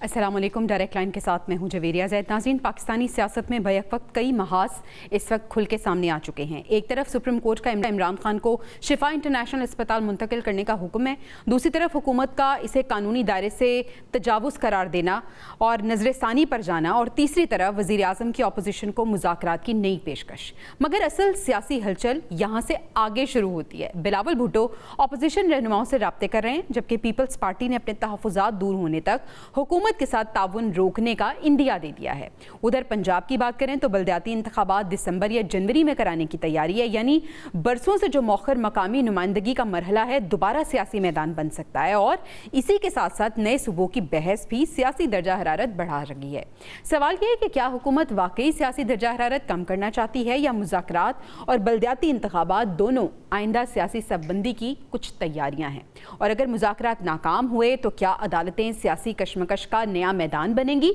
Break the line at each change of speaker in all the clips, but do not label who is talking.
अस्सलाम वालेकुम। Direct line के साथ मैं हूं जवेरिया ज़ैद। नाज़रीन, पाकिस्तानी सियासत में बैक वक्त कई महाज इस वक्त खुल के सामने आ चुके हैं। एक तरफ सुप्रीम कोर्ट का इमरान खान को शिफा इंटरनेशनल अस्पताल मुंतकिल करने का हुक्म है, दूसरी तरफ हुकूमत का इसे कानूनी दायरे से तजावुज़ करार देना और नजरसानी पर जाना, और तीसरी तरफ वज़ीर आज़म की अपोजिशन को मुज़ाकरात की नई पेशकश। मगर असल सियासी हलचल यहाँ से आगे शुरू होती है। बिलावल भुट्टो अपोजिशन रहनुमाओं से रब्ते कर रहे हैं, जबकि पीपल्स पार्टी ने अपने तहफ़्फ़ुज़ात दूर होने तक हुकूमत के साथ ताउन रोकने का इंडिया दे दिया है। उधर पंजाब की बात करें तो बल्दियाती इंतखाबात दिसंबर या जनवरी में कराने की तैयारी है, यानी बरसों से जो मौखर मकामी नुमाइंदगी का मरहला है दोबारा सियासी मैदान बन सकता है, और इसी के साथ साथ नए सूबों की बहस भी सियासी दर्जा हरारत बढ़ा रही है। सवाल यह है कि क्या हुकूमत वाकई सियासी दर्जा हरारत कम करना चाहती है, या मुज़ाकरात और बल्दियाती इंतखाबात दोनों आइंदा सियासी सबबंदी की कुछ तैयारियां हैं। और अगर मुज़ाकरात नाकाम हुए तो क्या अदालतें सियासी कशमकश का नया मैदान बनेंगी?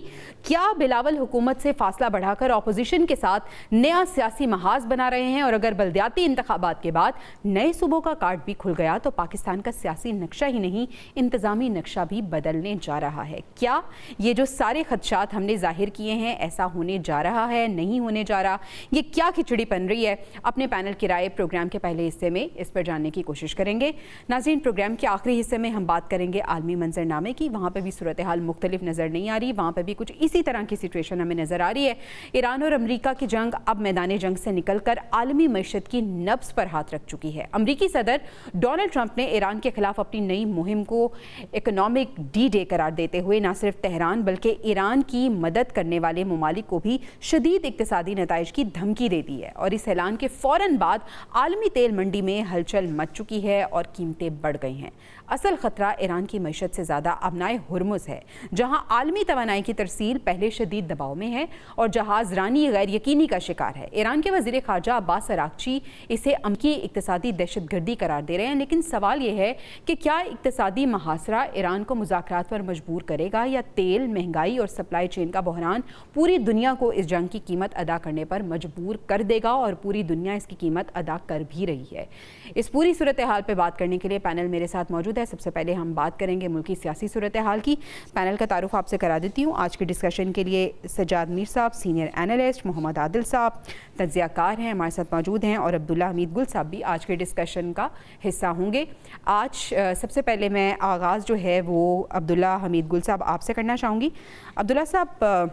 क्या बिलावल हुकूमत से फासला बढ़ाकर अपोजिशन के साथ नया सियासी महाज बना रहे हैं? और अगर बल्दियाती इंतखाबात के बाद नए सूबों का कार्ड भी खुल गया तो पाकिस्तान का सियासी नक्शा ही नहीं, इंतजामी नक्शा भी बदलने जा रहा है। क्या ये जो सारे खदशात हमने जाहिर किए हैं ऐसा होने जा रहा है, नहीं होने जा रहा? ये क्या खिचड़ी बन रही है? अपने पैनल की राय प्रोग्राम के पहले हिस्से में इस पर जानने की कोशिश करेंगे। नाज़रीन, प्रोग्राम के आखिरी हिस्से में हम बात करेंगे आलमी मंजरनामे की। वहाँ पर भी सूरत हाल मुख्तलिफ नज़र नहीं आ रही, वहाँ पर भी कुछ इसी तरह की सिचुएशन हमें नज़र आ रही है। ईरान और अमरीका की जंग अब मैदान जंग से निकलकर आलमी मईशत की नब्ज़ पर हाथ रख चुकी है। अमरीकी सदर डोनाल्ड ट्रंप ने ईरान के खिलाफ अपनी नई मुहिम को इकोनॉमिक डी-डे करार देते हुए न सिर्फ तेहरान बल्कि ईरान की मदद करने वाले ममालिक को भी शदीद इक्तिसादी नताइज की धमकी दे दी है। और इस ऐलान के फ़ौरन बाद आलमी तेल मंडी में हलचल मच चुकी है और कीमतें बढ़ गई हैं। असल खतरा ईरान की मईशत से ज़्यादा अबनाए हुर्मुज़ है, जहां आलमी तवानाई की तरसील पहले शदीद दबाव में है और जहाज़ रानी गैर यकीनी का शिकार है। ईरान के वज़ीर ख़ारजा अब्बास अरागची इसे अमकी इक़्तिसादी दहशतगर्दी करार दे रहे हैं, लेकिन सवाल यह है कि क्या इक़्तिसादी मुहासरा ईरान को मुज़ाकरात पर मजबूर करेगा, या तेल महंगाई और सप्लाई चेन का बहरान पूरी दुनिया को इस जंग की कीमत अदा करने पर मजबूर कर देगा? और पूरी दुनिया इसकी कीमत अदा कर भी रही है। इस पूरी सूरत हाल पर बात करने के लिए पैनल मेरे साथ मौजूद है। सबसे पहले हम बात करेंगे मुल्की सियासी सूरत हाल की। पैनल का तारुफ आपसे करा देती हूँ। आज के डिस्कशन के लिए सज्जाद मीर साहब सीनियर एनालिस्ट, मोहम्मद आदिल साहब तज्ज़ियाकार हैं हमारे साथ मौजूद हैं, और अब्दुल्ला हमीद गुल साहब भी आज के डिस्कशन का हिस्सा होंगे। आज सबसे पहले मैं आगाज़ जो है वो अब्दुल्ला हमीद गुल साहब आपसे करना चाहूँगी। अब्दुल्ला साहब,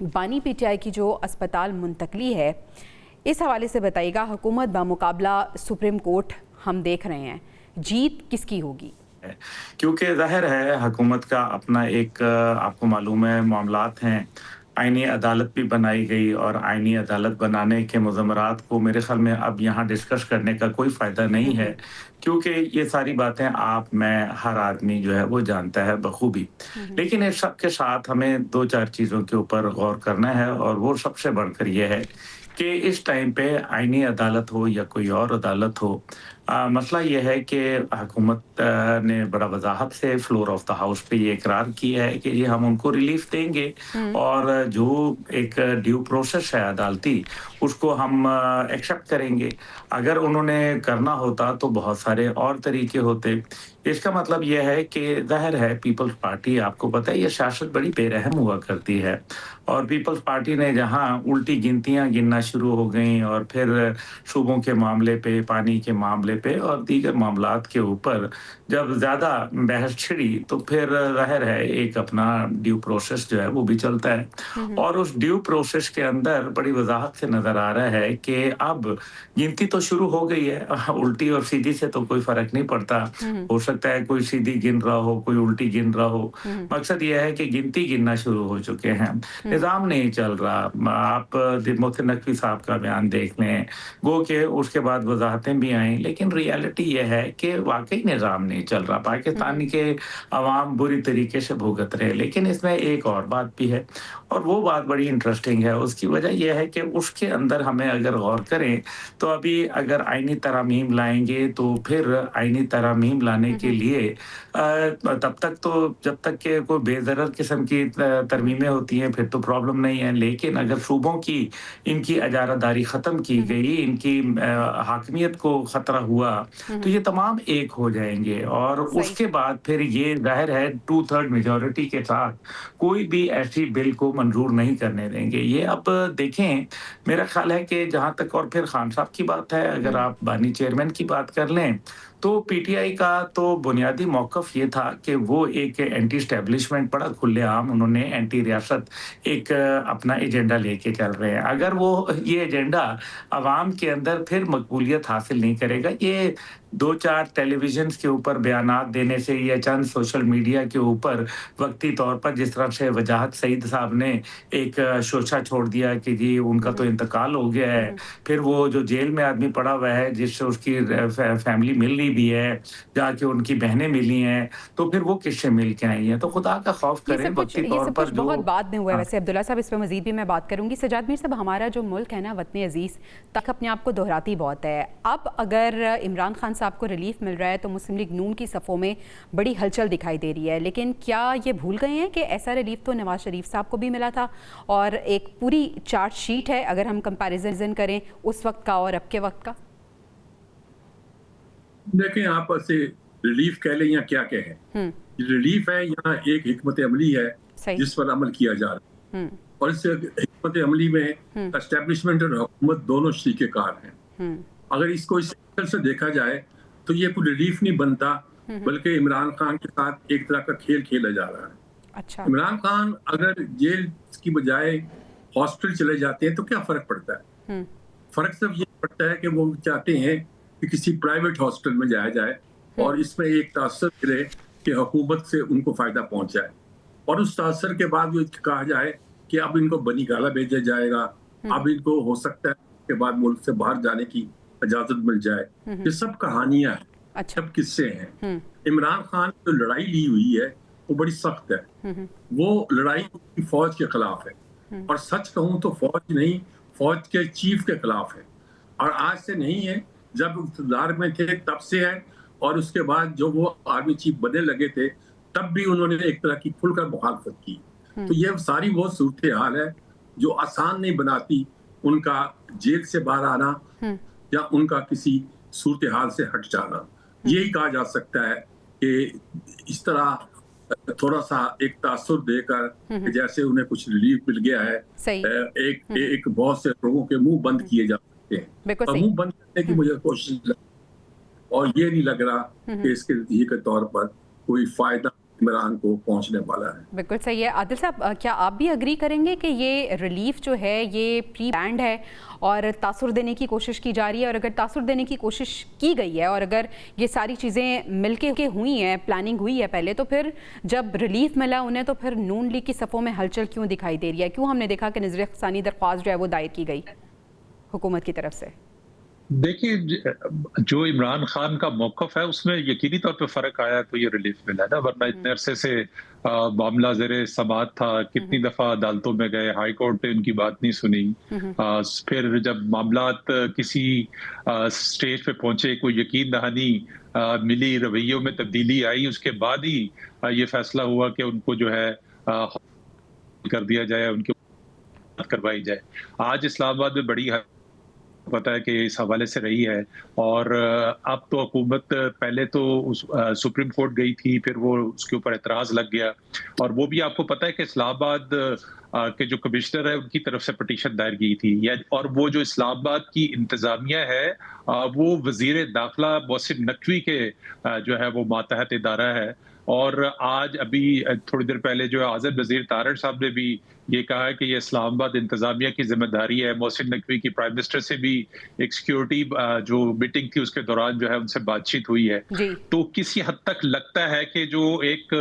बानी पीटीआई की जो अस्पताल मुंतकली है, इस हवाले से बताइएगा। हुकूमत बामुकाबला सुप्रीम कोर्ट हम देख रहे हैं, जीत किसकी होगी?
क्योंकि ज़ाहिर है हुकूमत का अपना एक आपको मालूम है मामलात हैं। आईनी अदालत भी बनाई गई और आईनी अदालत बनाने के मुज़म्मरात को मेरे ख़्याल में अब यहाँ डिस्कस करने का कोई फ़ायदा नहीं है, क्योंकि ये सारी बातें आप, मैं, हर आदमी जो है वो जानता है बखूबी। लेकिन इस सब के साथ हमें 2-4 चीज़ों के ऊपर गौर करना है, और वो सबसे बढ़कर ये है कि इस टाइम पे आईनी अदालत हो या कोई और अदालत हो, मसला ये है कि हुकूमत ने बड़ा वजाहत से फ्लोर ऑफ द हाउस पे ये इकरार किया है कि ये हम उनको रिलीफ देंगे, और जो एक ड्यू प्रोसेस है अदालती उसको हम एक्सेप्ट करेंगे। अगर उन्होंने करना होता तो बहुत सारे और तरीके होते। इसका मतलब यह है कि ज़ाहिर है पीपल्स पार्टी, आपको पता है ये सियासत बड़ी बेरहम हुआ करती है, और पीपल्स पार्टी ने जहां उल्टी गिनतियां गिनना शुरू हो गई, और फिर सूबों के मामले पे, पानी के मामले पे और दीगर मामलात के ऊपर जब ज़्यादा बहस छिड़ी तो फिर ज़ाहिर है एक अपना ड्यू प्रोसेस जो है वो भी चलता है। और उस ड्यू प्रोसेस के अंदर बड़ी वजाहत से नज़र आ रहा है कि अब गिनती तो शुरू हो गई है। उल्टी और सीधी से तो कोई फ़र्क नहीं पड़ता, हो सकता है कोई सीधी गिन रहा हो, कोई उल्टी गिन रहा हो। मकसद यह है कि गिनती गिनना शुरू हो चुके हैं, निज़ाम नहीं चल रहा। आप मोहसिन नकवी साहब का बयान देख लें, गो के उसके बाद वजाहतें भी आई, लेकिन रियलिटी यह है कि वाकई निज़ाम नहीं चल रहा। पाकिस्तान के अवाम बुरी तरीके से भुगत रहे। लेकिन इसमें एक और बात भी है, और वो बात बड़ी इंटरेस्टिंग है। उसकी वजह ये है कि उसके अंदर हमें अगर गौर करें, तो अभी अगर आईनी तरमीम लाएँगे, तो फिर आईनी तरमीम लाने के लिए तब तक तो जब तक कि कोई बेज़रर किस्म की तरमीमें होती हैं, फिर तो प्रॉब्लम नहीं है। लेकिन अगर सूबों की इनकी इजारादारी ख़त्म की गई, इनकी हाकिमियत को ख़तरा हुआ, तो ये तमाम एक हो जाएँगे और
सही।
उसके बाद फिर ये ज़ाहिर है 2/3 मेजॉरिटी के साथ कोई भी ऐसी बिल को मंज़ूर नहीं करने देंगे। ये अब देखें, मेरा ख़्याल है कि जहाँ तक और फिर खान साहब की बात है, अगर आप बानी चेयरमैन की बात कर लें, तो पीटीआई का तो बुनियादी मौक़िफ़ ये था कि वो एक एंटी एस्टेब्लिशमेंट बड़ा खुलेआम उन्होंने एंटी रियासत एक अपना एजेंडा लेके चल रहे हैं। अगर वो ये एजेंडा अवाम के अंदर फिर मकबूलियत हासिल नहीं करेगा, ये 2-4 टेलीविज़न्स के ऊपर बयानात देने से या चंद सोशल मीडिया के ऊपर वक़्ती तौर पर जिस तरह से वजाहत सईद साहब ने एक शोशा छोड़ दिया कि जी उनका तो इंतकाल हो गया है। फिर वो जो जेल में आदमी पड़ा हुआ है, जिससे उसकी फैमिली मिल रही भी है, जाके उनकी बहनें मिली हैं, तो फिर वो किससे मिल के आई हैं? तो खुदा का खौफ करें वक़्ती
ये
तौर
सब
पर
कुछ
जो
बहुत बाद में हुआ है।
हाँ।
वैसे अब्दुल्ला साहब, इस पे मज़ीद भी मैं बात करूँगी। सजाद मीर साहब, हमारा जो मुल्क है ना, वतन अज़ीज़ तक अपने आप को दोहराती बहुत है। अब अगर इमरान खान साहब को रिलीफ मिल रहा है, तो मुस्लिम लीग नून की सफ़ों में बड़ी हलचल दिखाई दे रही है। लेकिन क्या ये भूल गए हैं कि ऐसा रिलीफ तो नवाज शरीफ साहब को भी मिला था और एक पूरी चार्जशीट है, अगर हम कंपैरिजन करें उस वक्त का और अब के वक्त का?
देखें, आप ऐसे रिलीफ कह लें या क्या कहें, रिलीफ है यहाँ एक हिकमत अमली है जिस पर अमल किया जा रहा है और इस हिकमत अमली में एस्टेब्लिशमेंट और हुकूमत दोनों शरीके कार हैं। अगर इसको इस तरह से देखा जाए तो ये कोई रिलीफ नहीं बनता, बल्कि इमरान खान के साथ एक तरह का खेल खेला जा रहा है।
अच्छा।
इमरान खान अगर जेल की बजाय हॉस्पिटल चले जाते हैं तो क्या फर्क पड़ता है? फर्क सिर्फ ये पड़ता है कि वो चाहते हैं कि किसी प्राइवेट हॉस्पिटल में जाया जाए और इसमें एक तासर मिले कि हुकूमत से उनको फायदा पहुंच जाए और उस तासर के बाद ये कहा जाए कि अब इनको बनी गाला भेजा जाएगा, अब इनको हो सकता है के बाद मुल्क से बाहर जाने की इजाजत मिल जाए। ये सब कहानियां हैं,
अच्छा।
सब किस्से हैं। इमरान खान जो लड़ाई ली हुई है वो बड़ी सख्त है। वो लड़ाई फौज के खिलाफ है और सच कहूं तो फौज नहीं, फौज के चीफ के खिलाफ है और आज से नहीं है, जब इक़्तिदार में थे तब से है और उसके बाद जो वो आर्मी चीफ बनने लगे थे तब भी उन्होंने एक तरह की खुलकर मुखालफत की। तो ये सारी वो सूरत हाल है जो आसान नहीं बनाती उनका जेल से बाहर आना या उनका किसी सूरत हाल से हट जाना। यही कहा जा सकता है कि इस तरह थोड़ा सा एक तासुर देकर कि जैसे उन्हें कुछ रिलीफ मिल गया है, एक बहुत से लोगों के मुंह बंद किए जा सकते हैं और मुंह बंद करने की मुझे कोशिश और ये नहीं लग रहा कि इसके नतीजे के तौर पर कोई फायदा इमरान को पहुंचने वाला है।
बिल्कुल सही है। आदिल साहब, क्या आप भी अग्री करेंगे कि ये रिलीफ जो है ये प्री प्लान्ड है और तासुर देने की कोशिश की जा रही है? और अगर तासुर देने की कोशिश की गई है और अगर ये सारी चीज़ें मिलके के हुई हैं, प्लानिंग हुई है पहले, तो फिर जब रिलीफ मिला उन्हें, तो फिर नून लीग की सफ़ों में हलचल क्यों दिखाई दे रही है? क्यों हमने देखा कि नज़र-ए-ख़सानी दरख्वास्त जो है वो दायर की गई हुकूमत की तरफ से?
देखिए, जो इमरान खान का मौक़िफ़ है उसमें यकीनी तौर पे फ़र्क आया तो ये रिलीफ मिला है ना, वरना इतने अरसे से मामला ज़ेरे समाअत था, कितनी दफ़ा अदालतों में गए, हाई कोर्ट ने उनकी बात नहीं सुनी। फिर जब मामलात किसी स्टेज पे पहुंचे, कोई यकीन दहानी मिली, रवैयों में तब्दीली आई, उसके बाद ही ये फैसला हुआ कि उनको जो है कर दिया जाए, उनकी करवाई जाए। आज इस्लामाबाद में बड़ी पता है कि इस हवाले से रही है और अब तो हुकूमत पहले तो सुप्रीम कोर्ट गई थी, फिर वो उसके ऊपर एतराज़ लग गया और वो भी आपको पता है कि इस्लामाबाद के जो कमिश्नर है उनकी तरफ से पिटीशन दायर की थी और वो जो इस्लामाबाद की इंतज़ामिया है वो वज़ीर दाखिला मोहसिन नकवी के जो है वो मातहत इदारा है और आज अभी थोड़ी देर पहले जो आज़म वज़ीर तारड़ साहब ने भी ये कहा है कि ये इस्लामाबाद इंतजामिया की जिम्मेदारी है। मोहसिन नकवी की प्राइम मिनिस्टर से भी एक सिक्योरिटी जो मीटिंग थी उसके दौरान जो है उनसे बातचीत हुई है, तो किसी हद तक लगता है कि जो एक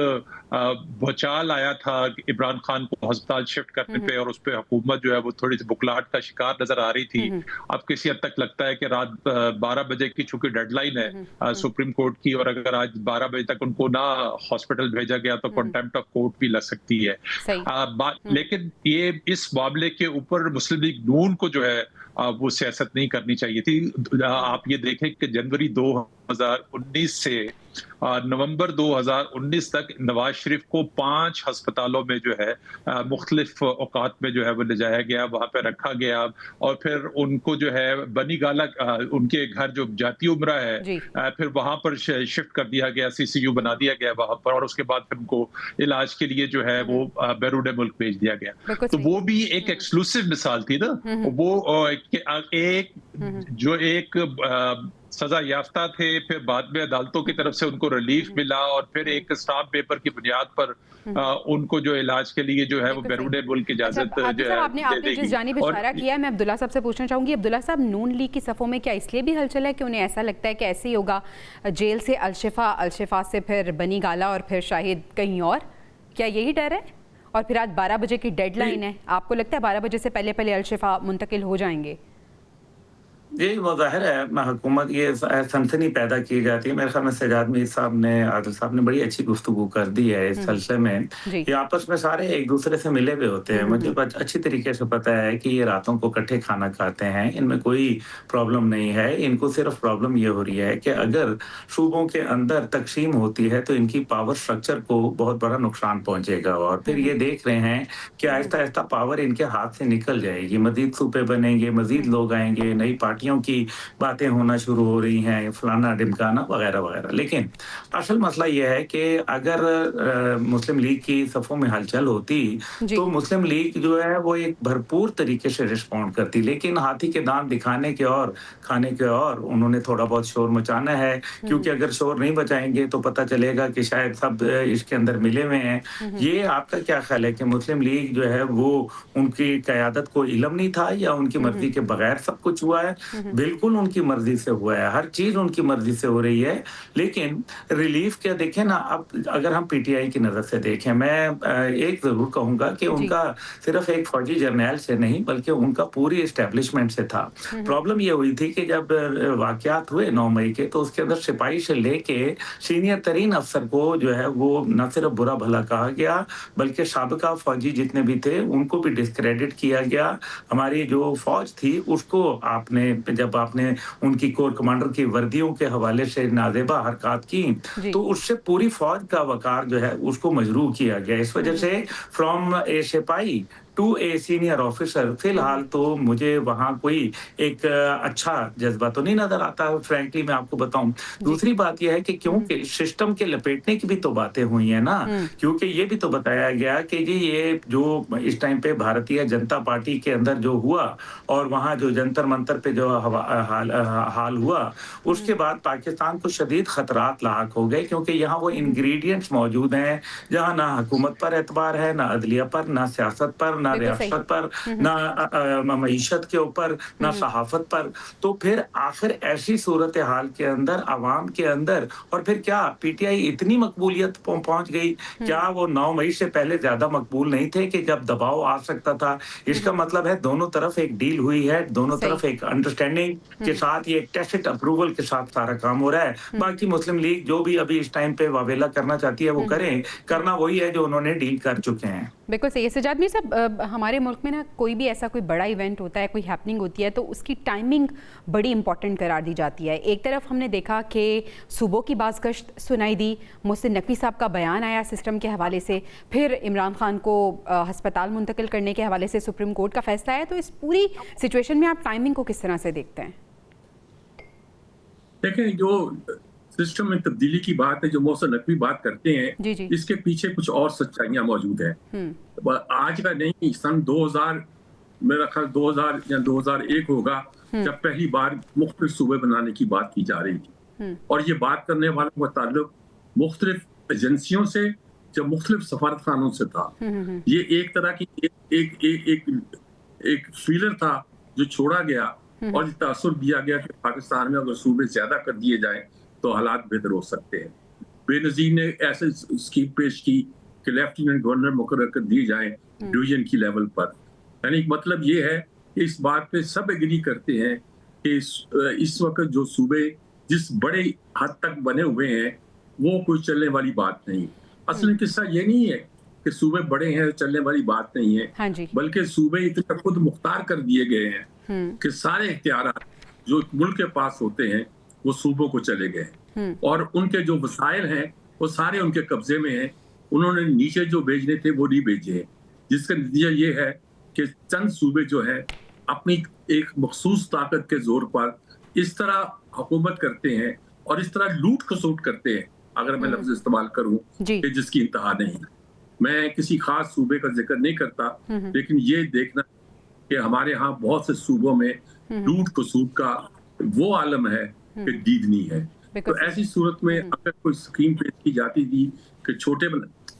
भूचाल आया था इमरान खान को अस्पताल शिफ्ट करने पे और उस पर हुकूमत जो है वो थोड़ी सी बुखलाहट का शिकार नजर आ रही थी, अब किसी हद तक लगता है कि रात 12 बजे की चूंकि डेडलाइन है सुप्रीम कोर्ट की और अगर आज 12 बजे तक उनको ना हॉस्पिटल भेजा गया तो कंटेम्प्ट ऑफ कोर्ट भी लग सकती है। लेकिन लेकिन ये इस मामले के ऊपर मुस्लिम लीग नून को जो है वो सियासत नहीं करनी चाहिए थी। आप ये देखें कि जनवरी 2019 से नवंबर 2019 तक नवाज शरीफ को 5 अस्पतालों में जो है मुख्तलिफ औकात में जो है वो ले जाया गया, वहां पे रखा गया और फिर उनको जो है बनी गाला उनके घर जो जाती उम्रा है फिर वहां पर शिफ्ट कर दिया गया, सीसीयू बना दिया गया वहां पर, और उसके बाद फिर उनको इलाज के लिए जो है वो बैरून मुल्क भेज दिया गया। तो वो भी एक एक्सक्लूसिव मिसाल थी ना, वो एक जो एक सजा याफ्ता थे, फिर बाद में अदालतों की तरफ से उनको रिलीफ मिला और फिर एक स्टाम्प पेपर की बुनियाद पर उनको जो इलाज के लिए जो है वो बैरून मुल्क की इजाजत जो है
आपने जिस जानिब इशारा किया है, मैं अब्दुल्ला साहब से पूछना चाहूंगी। अब्दुल्ला साहब, नून लीग की सफ़ों में क्या इसलिए भी हलचल है कि उन्हें ऐसा लगता है कि ऐसे ही होगा, जेल से अलशिफा से फिर बनी गाला और फिर शाहिद कहीं और, क्या यही डर है? और फिर आज 12 बजे की डेडलाइन है, आपको लगता है 12 बजे से पहले पहले अलशिफा मुंतकिल हो जाएंगे?
ये मुज़ाहिर है हुकूमत ये सनसनी पैदा की जाती है। मेरे ख्याल में सजाद मीर साहब ने, आदिल साहब ने बड़ी अच्छी गुफ्तगू कर दी है इस सिलसिले में कि आपस में सारे एक दूसरे से मिले हुए होते हैं। मुझे अच्छी तरीके से पता है कि ये रातों को इकट्ठे खाना खाते हैं, इनमें कोई प्रॉब्लम नहीं है। इनको सिर्फ प्रॉब्लम ये हो रही है कि अगर सूबों के अंदर तकसीम होती है तो इनकी पावर स्ट्रक्चर को बहुत बड़ा नुकसान पहुंचेगा और फिर ये देख रहे हैं कि आहिस्ता आहिस्ता पावर इनके हाथ से निकल जाएगी, मजीद सूबे बनेंगे, मजीद लोग आएंगे, नई पार्टियों की बातें होना शुरू हो रही हैं, फलाना ढिमकाना वगैरह वगैरह। लेकिन असल मसला यह है कि अगर मुस्लिम लीग की सफ़ों में हलचल होती तो मुस्लिम लीग जो है वो एक भरपूर तरीके से रिस्पॉन्ड करती, लेकिन हाथी के दांत दिखाने के और खाने के और उन्होंने थोड़ा बहुत शोर मचाना है, क्योंकि अगर शोर नहीं बचाएंगे तो पता चलेगा कि शायद सब इसके अंदर मिले हुए हैं। ये आपका क्या ख्याल है कि मुस्लिम लीग जो है वो उनकी क़यादत को इल्म नहीं था या उनकी मर्जी के बगैर सब कुछ हुआ है? बिल्कुल उनकी मर्जी से हुआ है, हर चीज उनकी मर्जी से हो रही है। लेकिन रिलीफ क्या देखें ना, अब अगर हम पीटीआई की नजर से देखें, मैं एक जरूर कहूंगा कि उनका सिर्फ एक फौजी जर्नैल से नहीं बल्कि उनका पूरी एस्टेब्लिशमेंट से था। प्रॉब्लम ये हुई थी कि जब वाकयात हुए 9 मई के, तो उसके अंदर सिपाही से लेके सीनियर तरीन अफसर को जो है वो न सिर्फ बुरा भला कहा गया बल्कि साबिका फौजी जितने भी थे उनको भी डिस्क्रेडिट किया गया। हमारी जो फौज थी उसको जब आपने उनकी कोर कमांडर की वर्दियों के हवाले से नाज़ेबा हरकत की तो उससे पूरी फौज का वकार जो है उसको मजरूह किया गया। इस वजह से फ्रॉम ए सिपाही टू ए सीनियर ऑफिसर फिलहाल तो मुझे वहां कोई एक अच्छा जज्बा तो नहीं नजर आता, फ्रैंकली मैं आपको बताऊं। दूसरी बात यह है कि क्योंकि सिस्टम के लपेटने की भी तो बातें हुई है ना, क्योंकि ये भी तो बताया गया कि जी ये जो इस टाइम पे भारतीय जनता पार्टी के अंदर जो हुआ और वहां जो जंतर मंतर पे जो हाल हुआ उसके बाद पाकिस्तान को शदीद खतरात लाक हो गए, क्योंकि यहाँ वो इंग्रेडिएंट्स मौजूद हैं जहाँ ना हुकूमत पर एतबार है, ना अदलिया पर, ना सियासत पर, ना रियासत पर, ना मईशत के ऊपर, ना सहाफत पर। तो फिर आखिर ऐसी सूरत हाल के अंदर आवाम के अंदर और फिर क्या पीटीआई इतनी मकबूलियत पहुंच गई? क्या वो 9 मई से पहले ज्यादा मकबूल नहीं थे कि जब दबाव आ सकता था? इसका मतलब है दोनों तरफ एक डील हुई है, दोनों तरफ एक अंडरस्टैंडिंग के साथ, ये एक टैसिट अप्रूवल के साथ सारा काम हो रहा है। बाकी मुस्लिम लीग जो भी अभी इस टाइम पे वावेला करना चाहती है वो करें, करना वही है जो उन्होंने डील कर चुके हैं।
बिल्कुल सही है सजाद मीर साहब, हमारे मुल्क में ना कोई भी ऐसा कोई बड़ा इवेंट होता है, कोई हैपनिंग होती है तो उसकी टाइमिंग बड़ी इंपॉर्टेंट करार दी जाती है। एक तरफ हमने देखा कि सूबों की बाज़गश्त सुनाई दी, मोहसिन नकवी साहब का बयान आया सिस्टम के हवाले से, फिर इमरान खान को हस्पताल मुंतकिल करने के हवाले से सुप्रीम कोर्ट का फैसला है। तो इस पूरी सिचुएशन में आप टाइमिंग को किस तरह से देखते हैं?
देखें, जो सिस्टम में तब्दीली की बात है, जो मोहसिन नकवी बात करते हैं, इसके पीछे कुछ और सच्चाइयां मौजूद हैं। आज का नहीं, सन 2000 मेरा ख्याल 2000 या 2001 होगा जब पहली बार मुख्तलिफ सूबे बनाने की बात की जा रही थी, और ये बात करने वालों का ताल्लुक मुख्तलिफ एजेंसियों से, जब मुख्तलिफ सफारत खानों से था। ये एक तरह की एक फीलर था जो छोड़ा गया और ये तासुर दिया गया कि पाकिस्तान में अगर सूबे ज्यादा कर दिए जाए तो हालात बेहतर हो सकते हैं। बेनजीर ने ऐसे स्कीम पेश की कि लेफ्टिनेंट गवर्नर मुकर्रर कर दिए जाए डिवीजन की लेवल पर। यानी मतलब ये है कि इस बात पे सब एग्री करते हैं कि इस वक्त जो सूबे जिस बड़े हद तक बने हुए हैं वो कोई चलने वाली बात नहीं। असल किस्सा ये नहीं है कि सूबे बड़े हैं, चलने वाली बात नहीं है।
हाँ जी।
बल्कि सूबे इतने खुद मुख्तार कर दिए गए हैं कि सारे इख्तियार जो मुल्क के पास होते हैं वो सूबों को चले गए हैं, और उनके जो वसाइल हैं वो सारे उनके कब्जे में हैं। उन्होंने नीचे जो भेजने थे वो नहीं भेजे हैं, जिसका नतीजा ये है कि चंद सूबे जो है अपनी एक मखसूस ताकत के जोर पर इस तरह हुकूमत करते हैं और इस तरह लूट खसूट करते हैं, अगर मैं लफ्ज इस्तेमाल करूं, कि जिसकी इंतहा नहीं है। मैं किसी खास सूबे का जिक्र नहीं करता, लेकिन ये देखना कि हमारे यहाँ बहुत से सूबों में लूट खसूट का वो आलम है कि दीद नहीं है। तो ऐसी सूरत में अगर कोई स्कीम पेश की जाती थी कि छोटे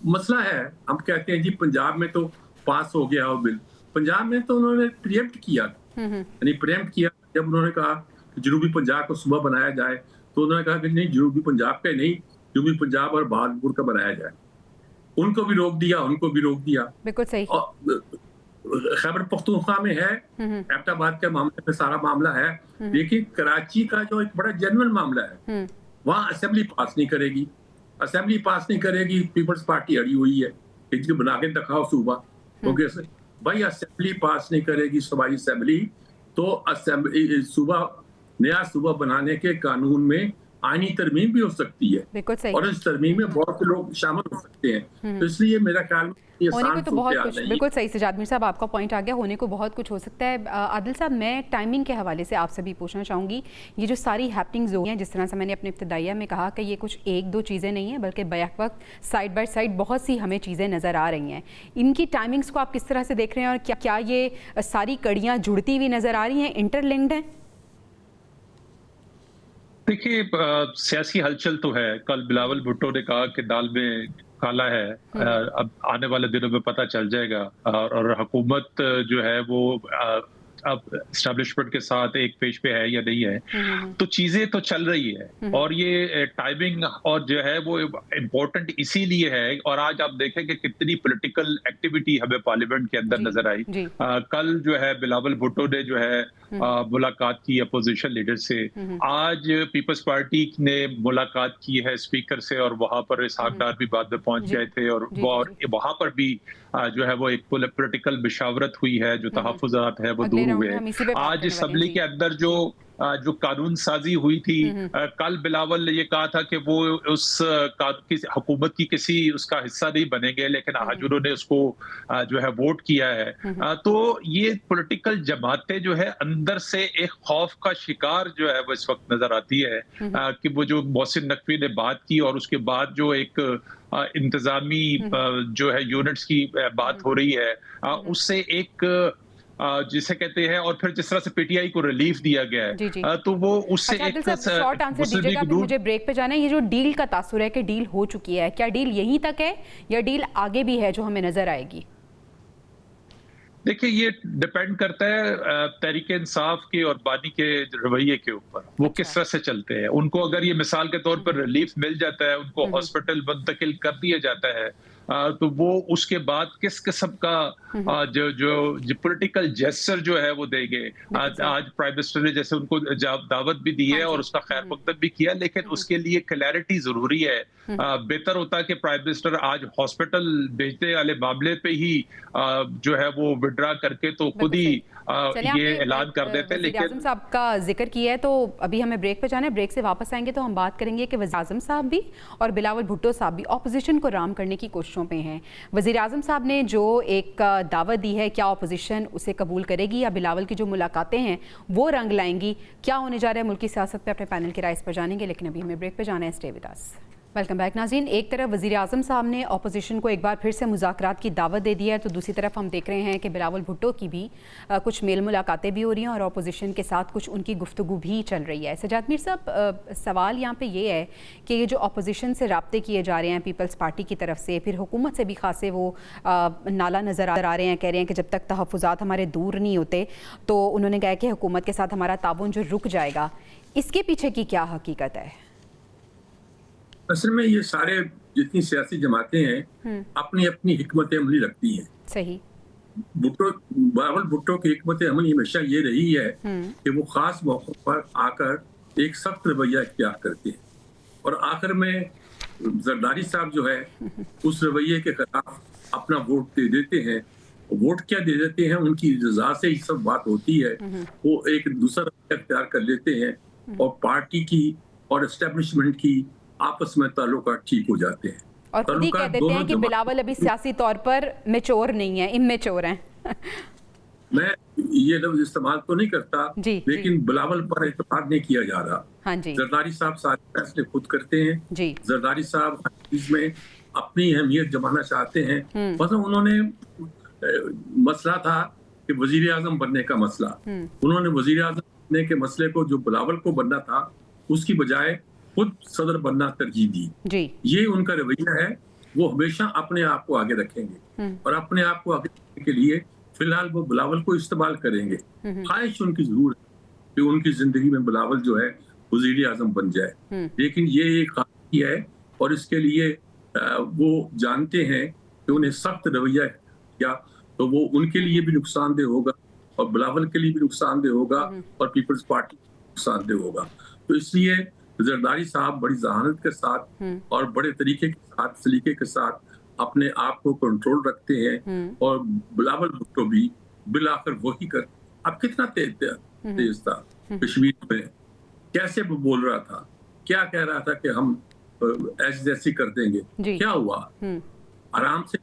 मसला है, हम कहते हैं जी पंजाब में तो पास हो गया वो बिल, पंजाब में तो उन्होंने प्रिएम्प्ट किया, यानी प्रिएम्प्ट किया जब उन्होंने कहा कि जनूबी पंजाब को सूबा बनाया जाए, तो उन्होंने कहा कि नहीं, जनूबी पंजाब का नहीं, जनूबी पंजाब और बहादुरपुर का बनाया जाए। उनको भी रोक दिया, उनको भी रोक दिया।
बिल्कुल सही।
खैबर पख्तूनख्वा में है, एबटाबाद के मामले में सारा मामला है, लेकिन कराची का जो एक बड़ा जनरल मामला है वहां असेंबली पास नहीं करेगी। असेंबली पास नहीं करेगी, पीपल्स पार्टी अड़ी हुई है, इसको बना के दिखाओ सूबा, क्योंकि भाई असेंबली पास नहीं करेगी सूबाई असेंबली, तो असेंबली सूबा, नया सूबा बनाने के कानून में आईनी तरमीम भी हो सकती है, और इस तरमीम में बहुत से लोग शामिल हो सकते हैं। तो इसलिए मेरा ख्याल में
होने को तो बहुत कुछ, बिल्कुल सही सजाद मीर साहब, आपका पॉइंट आ गया, होने को बहुत कुछ हो सकता है। आदिल साहब, मैं टाइमिंग के हवाले से आपसे भी पूछना चाहूँगी, ये जो सारी हैपनिंग्स हो गई हैं, जिस तरह से मैंने अपने इब्तिदाइया में कहा कि ये कुछ एक दो चीज़ें नहीं हैं, बल्कि बैक वक्त साइड बाय साइड बहुत सी हमें चीज़ें नज़र आ रही हैं। इनकी टाइमिंग्स को आप किस तरह से देख रहे हैं, और क्या ये सारी कड़ियाँ जुड़ती हुई नज़र आ रही हैं, इंटरलिंक्ड हैं?
देखिए, सियासी हलचल तो है। कल बिलावल भुट्टो ने कहा कि दाल में काला है, अब आने वाले दिनों में पता चल जाएगा, और हुकूमत जो है वो अब एस्टेब्लिशमेंट के साथ एक पेज पे है या नहीं है। तो चीजें तो चल रही है, और ये टाइमिंग और जो है वो इम्पोर्टेंट इसीलिए है। और आज आप देखें कि कितनी पॉलिटिकल एक्टिविटी हमें पार्लियामेंट के अंदर नजर आई। कल जो है बिलावल भुट्टो ने जो है मुलाकात की अपोजिशन लीडर से, आज पीपल्स पार्टी ने मुलाकात की है स्पीकर से, और वहां पर इसहाक डार भी बाद में पहुंच गए थे, और वहां पर भी जो है वो एक पॉलिटिकल मुशावरत हुई है, जो तहफ़्फ़ुज़ात है वो दूर हुए। आज असम्बली के अंदर जो कानून साजी हुई थी, कल बिलावल ने ये कहा था कि वो उस हुकूमत की किसी उसका हिस्सा नहीं बनेंगे, लेकिन आज उन्होंने उसको जो है वोट किया है। तो ये पॉलिटिकल जमातें जो है अंदर से एक खौफ का शिकार जो है वो इस वक्त नजर आती है, कि वो जो मोहसिन नकवी ने बात की, और उसके बाद जो एक इंतजामी जो है यूनिट्स की बात हो रही है, उससे एक जिसे कहते हैं, और फिर जिस तरह से पीटीआई को रिलीफ दिया गया है, तो वो उससे एक
शॉर्ट आंसर दीजिएगा, फिर मुझे ब्रेक पे जाना है। ये जो डील का तासुर है कि डील हो चुकी है, क्या डील यहीं तक है या डील आगे भी है जो हमें नजर आएगी?
देखिए, ये डिपेंड करता है तहरीक इंसाफ के और बानी के रवैये के ऊपर, वो किस तरह से चलते हैं। उनको अगर ये मिसाल के तौर पर रिलीफ मिल जाता है, उनको हॉस्पिटल मुंतकिल कर दिया जाता है, तो वो उसके बाद किस किस्म का जो पॉलिटिकल जेस्चर जो है वो देंगे। आज प्राइम मिनिस्टर ने जैसे उनको दावत भी दी है और उसका खैर मकदम भी किया, लेकिन उसके लिए क्लैरिटी जरूरी है। बेहतर होता कि प्राइम मिनिस्टर आज हॉस्पिटल भेजने वाले मामले पे ही जो है वो विड्रा करके तो खुद ही ये ऐलान कर देते। लेकिन
आज़म साहब का जिक्र किया है, तो अभी हमें ब्रेक पे जाना है। ब्रेक से वापस आएंगे तो हम बात करेंगे कि वज़ीर आज़म साहब भी और बिलावल भुट्टो साहब भी ऑपोजिशन को राम करने की कोशिशों पे हैं। वज़ीर आज़म साहब ने जो एक दावत दी है, क्या ऑपोजिशन उसे कबूल करेगी या बिलावल की जो मुलाकातें हैं वो रंग लाएंगी? क्या होने जा रहा है मुल्की सियासत पे, अपने पैनल की राय इस पर जानेंगे, लेकिन अभी हमें ब्रेक पे जाना है। Stay with us. Welcome back नाज़रीन। एक तरफ वज़ीर आज़म साहब ने ऑपोजिशन को एक बार फिर से मुज़ाकरात की दावत दे दी है, तो दूसरी तरफ हम देख रहे हैं कि बिलावल भुट्टो की भी कुछ मेल मुलाकातें भी हो रही हैं और ऑपोजिशन के साथ कुछ उनकी गुफ्तगू भी चल रही है। सजाद मीर साहब, सवाल यहाँ पे ये है कि ये जो ऑपोजिशन से राब्ते किए जा रहे हैं पीपल्स पार्टी की तरफ से, फिर हुकूमत से भी खासे वो नाला नज़र आ रहे हैं, कह रहे हैं कि जब तक तहफ़्फ़ुज़ात हमारे दूर नहीं होते तो उन्होंने कहा कि हुकूमत के साथ हमारा ताउन जो रुक जाएगा। इसके पीछे की क्या हकीकत है?
असल में ये सारे जितनी सियासी जमातें हैं अपनी अपनी हिकमत अमली रखती हैं।
सही।
बिलावल भुट्टो की हिकमत अमली हमेशा ये रही है कि वो खास मौकों पर आकर एक सख्त रवैया इख्तियार करते हैं और आखिर में जरदारी साहब जो है उस रवैये के खिलाफ अपना वोट दे देते हैं। वोट क्या दे देते हैं, उनकी रजा से ही सब बात होती है। वो एक दूसरा रवैया अख्तियार कर लेते हैं और पार्टी की और एस्टेब्लिशमेंट की आपस में ताल्लुकात ठीक हो जाते हैं।
और खुद ही कह देते हैं कि बिलावल अभी सियासी तौर पर मैच्योर नहीं है, इमेच्योर हैं।
मैं ये लफ्ज इस्तेमाल तो नहीं करता, लेकिन बिलावल पर एतमाद नहीं किया जा रहा।
हाँ जी।
जरदारी साहब सारे फैसले खुद करते हैं
जी।
जरदारी साहब हर चीज में अपनी अहमियत जमाना चाहते हैं। मतलब उन्होंने मसला था कि वजीर आजम बनने का मसला, उन्होंने वजीर आजम बनने के मसले को जो बिलावल को बनना था उसकी बजाय खुद सदर बनना तरजीह दी जी। ये उनका रवैया है। वो हमेशा अपने आप को आगे रखेंगे और अपने आप को आगे रखने के लिए फिलहाल वो बिलावल को इस्तेमाल करेंगे। ख्वाहिश उनकी जरूर है कि उनकी जिंदगी में बिलावल जो है वजीर आजम बन जाए, लेकिन ये एक ख्वाहिश है और इसके लिए वो जानते हैं कि उन्हें सख्त रवैया किया तो वो उनके लिए भी नुकसानदेह होगा और बिलावल के लिए भी नुकसानदेह होगा और पीपल्स पार्टी नुकसानदेह होगा। तो इसलिए जरदारी साहब बड़ी जहानत के साथ और बड़े तरीके के साथ, सलीके के साथ अपने आप को कंट्रोल रखते हैं और बिलावल भुट्टो भी बिलाकर वही कर। अब कितना तेज था कश्मीर में, कैसे वो बोल रहा था, क्या कह रहा था कि हम ऐसी जैसी कर देंगे, क्या हुआ, आराम से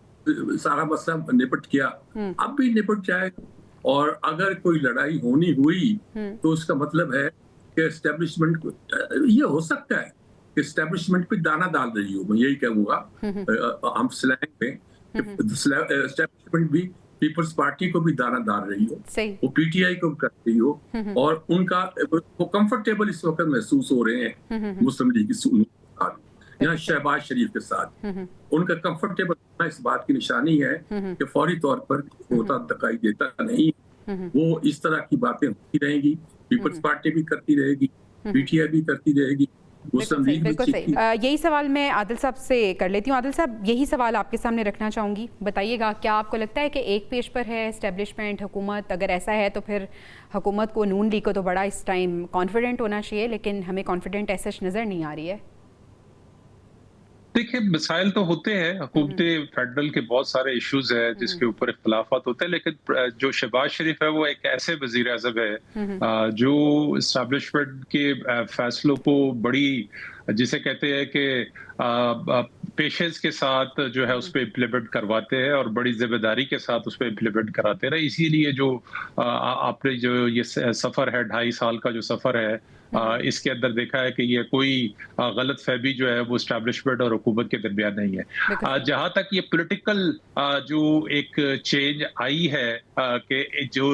सारा मसला निपट गया, अब भी निपट जाए। और अगर कोई लड़ाई होनी हुई तो उसका मतलब है कि एस्टेब्लिशमेंट ये हो सकता है कि एस्टेब्लिशमेंट पे दाना डाल रही हो, मैं यही कहूंगा हम स्लैंग में, एस्टेब्लिशमेंट भी पीपल्स पार्टी को भी दाना डाल रही हो, वो पीटीआई को कर रही हो और उनका वो कंफर्टेबल इस वक्त महसूस हो रहे हैं मुस्लिम लीग के यहाँ शहबाज शरीफ के साथ। उनका कंफर्टेबल इस बात की निशानी है कि फौरी तौर पर होता दिखाई देता नहीं। वो इस तरह की बातें होती रहेंगी, पीपल्स पार्टी भी करती रहेगी, पीटीआई भी करती रहेगी, मुस्लिम लीग भी।
बिल्कुल सही। यही सवाल मैं आदिल साहब से कर लेती हूँ। आदिल साहब, यही सवाल आपके सामने रखना चाहूँगी, बताइएगा क्या आपको लगता है कि एक पेज पर है एस्टेब्लिशमेंट हुकूमत? अगर ऐसा है तो फिर हुकूमत को, नून लीग को तो बड़ा इस टाइम कॉन्फिडेंट होना चाहिए, लेकिन हमें कॉन्फिडेंट ऐसा नज़र नहीं आ रही है।
देखिए, मिसाइल तो होते हैं, हुकूमतें फेडरल के बहुत सारे इश्यूज है जिसके ऊपर इख्तलाफात होते हैं, लेकिन जो शहबाज शरीफ है वो एक ऐसे वजीर आज़म है जो इस्टेब्लिशमेंट के फैसलों को बड़ी, जिसे कहते हैं कि पेशेंस के साथ जो है उस पर इम्प्लीमेंट करवाते हैं और बड़ी जिम्मेदारी के साथ उस पर इम्प्लीमेंट कराते रहे। इसीलिए जो आपने जो ये सफर है, 2.5 साल का जो सफर है, इसके अंदर देखा है कि ये कोई गलत फहमी जो है वो एस्टेब्लिशमेंट और हुकूमत के दरमियान नहीं है। जहां तक ये पॉलिटिकल जो एक चेंज आई है कि जो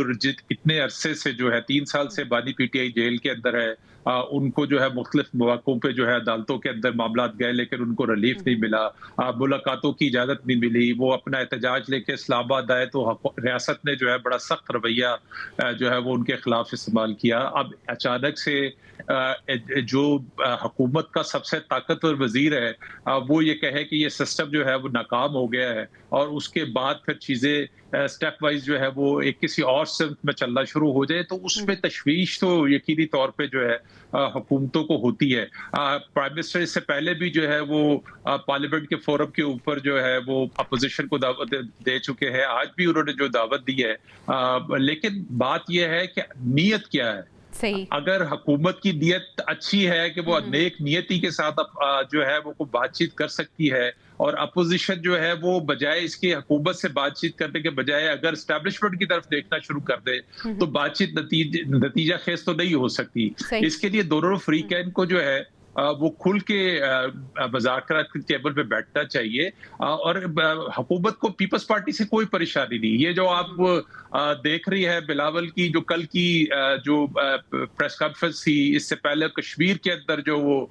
इतने अरसे से जो है 3 साल से बानी पीटीआई जेल के अंदर है, उनको जो है मुख्तलिफ मौकों पे जो है अदालतों के अंदर मामला गए लेकिन उनको रिलीफ नहीं मिला, मुलाकातों की इजाजत नहीं मिली, वो अपना एहतजाज लेके इस्लामाबाद आए तो रियासत ने जो है बड़ा सख्त रवैया जो है वो उनके खिलाफ इस्तेमाल किया। अब अचानक से जो हुकूमत का सबसे ताकतवर वजीर है वो ये कहे कि ये सिस्टम जो है वो नाकाम हो गया है और उसके बाद फिर चीजें स्टेप वाइज जो है वो एक किसी और सिमत में चलना शुरू हो जाए, तो उसमें तशवीश तो यकीनी तौर पे जो है हुकूमतों को होती है। प्राइम मिनिस्टर इससे पहले भी जो है वो पार्लियामेंट के फोरम के ऊपर जो है वो अपोजिशन को दावत दे चुके हैं, आज भी उन्होंने जो दावत दी है, लेकिन बात यह है कि नीयत क्या है।
सही।
अगर हुकूमत की नीयत अच्छी है कि वो नेक नियति के साथ जो है वो बातचीत कर सकती है और अपोजिशन जो है वो बजाय इसके हुकूमत से बातचीत करने के बजाय अगर एस्टैब्लिशमेंट की तरफ देखना शुरू कर दे तो बातचीत नतीजा खेज तो नहीं हो सकती। इसके लिए दोनों फ्रीकैन को जो है वो खुल के मुज़ाकरात के टेबल पे बैठना चाहिए और हुकूमत को पीपल्स पार्टी से कोई परेशानी नहीं। ये जो आप देख रही है बिलावल की जो कल की जो प्रेस कॉन्फ्रेंस थी, इससे पहले कश्मीर के अंदर जो वो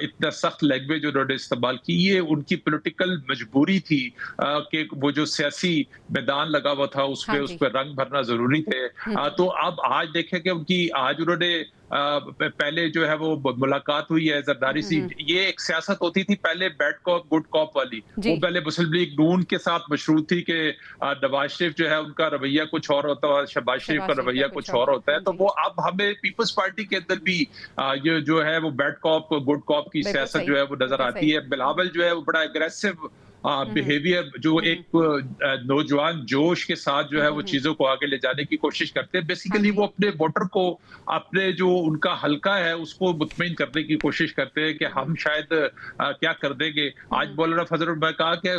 इतना सख्त लैंग्वेज उन्होंने इस्तेमाल की, ये उनकी पॉलिटिकल मजबूरी थी कि वो जो सियासी मैदान लगा हुआ था उस पर रंग भरना जरूरी थे। तो अब आज देखें कि उनकी आज उन्होंने पहले जो है वो मुलाकात हुई है जरदारी से, ये एक सियासत होती थी पहले बैड कॉप गुड कॉप वाली, वो पहले मुस्लिम लीग नून के साथ मशरूत थी कि नवाज शरीफ जो है उनका रवैया कुछ और होता है, शहबाज शरीफ का रवैया कुछ और होता है। तो वो अब हमें पीपल्स पार्टी के अंदर भी ये जो है वो bad cop good good cop की
बिल्कुल
सियासत
सही,
जो है वो नजर
बिल्कुल
आती
सही।
है। बिलावल जो है वो बड़ा एग्रेसिव बिहेवियर, जो एक नौजवान जोश के साथ जो है वो चीजों को आगे ले जाने की कोशिश करते हैं।
हाँ
बेसिकली
जी।
वो अपने वोटर को, अपने जो उनका हल्का है उसको मुतमईन करने की कोशिश करते हैं कि हम शायद क्या कर देंगे। आज मौलाना फजल भाई कहा कि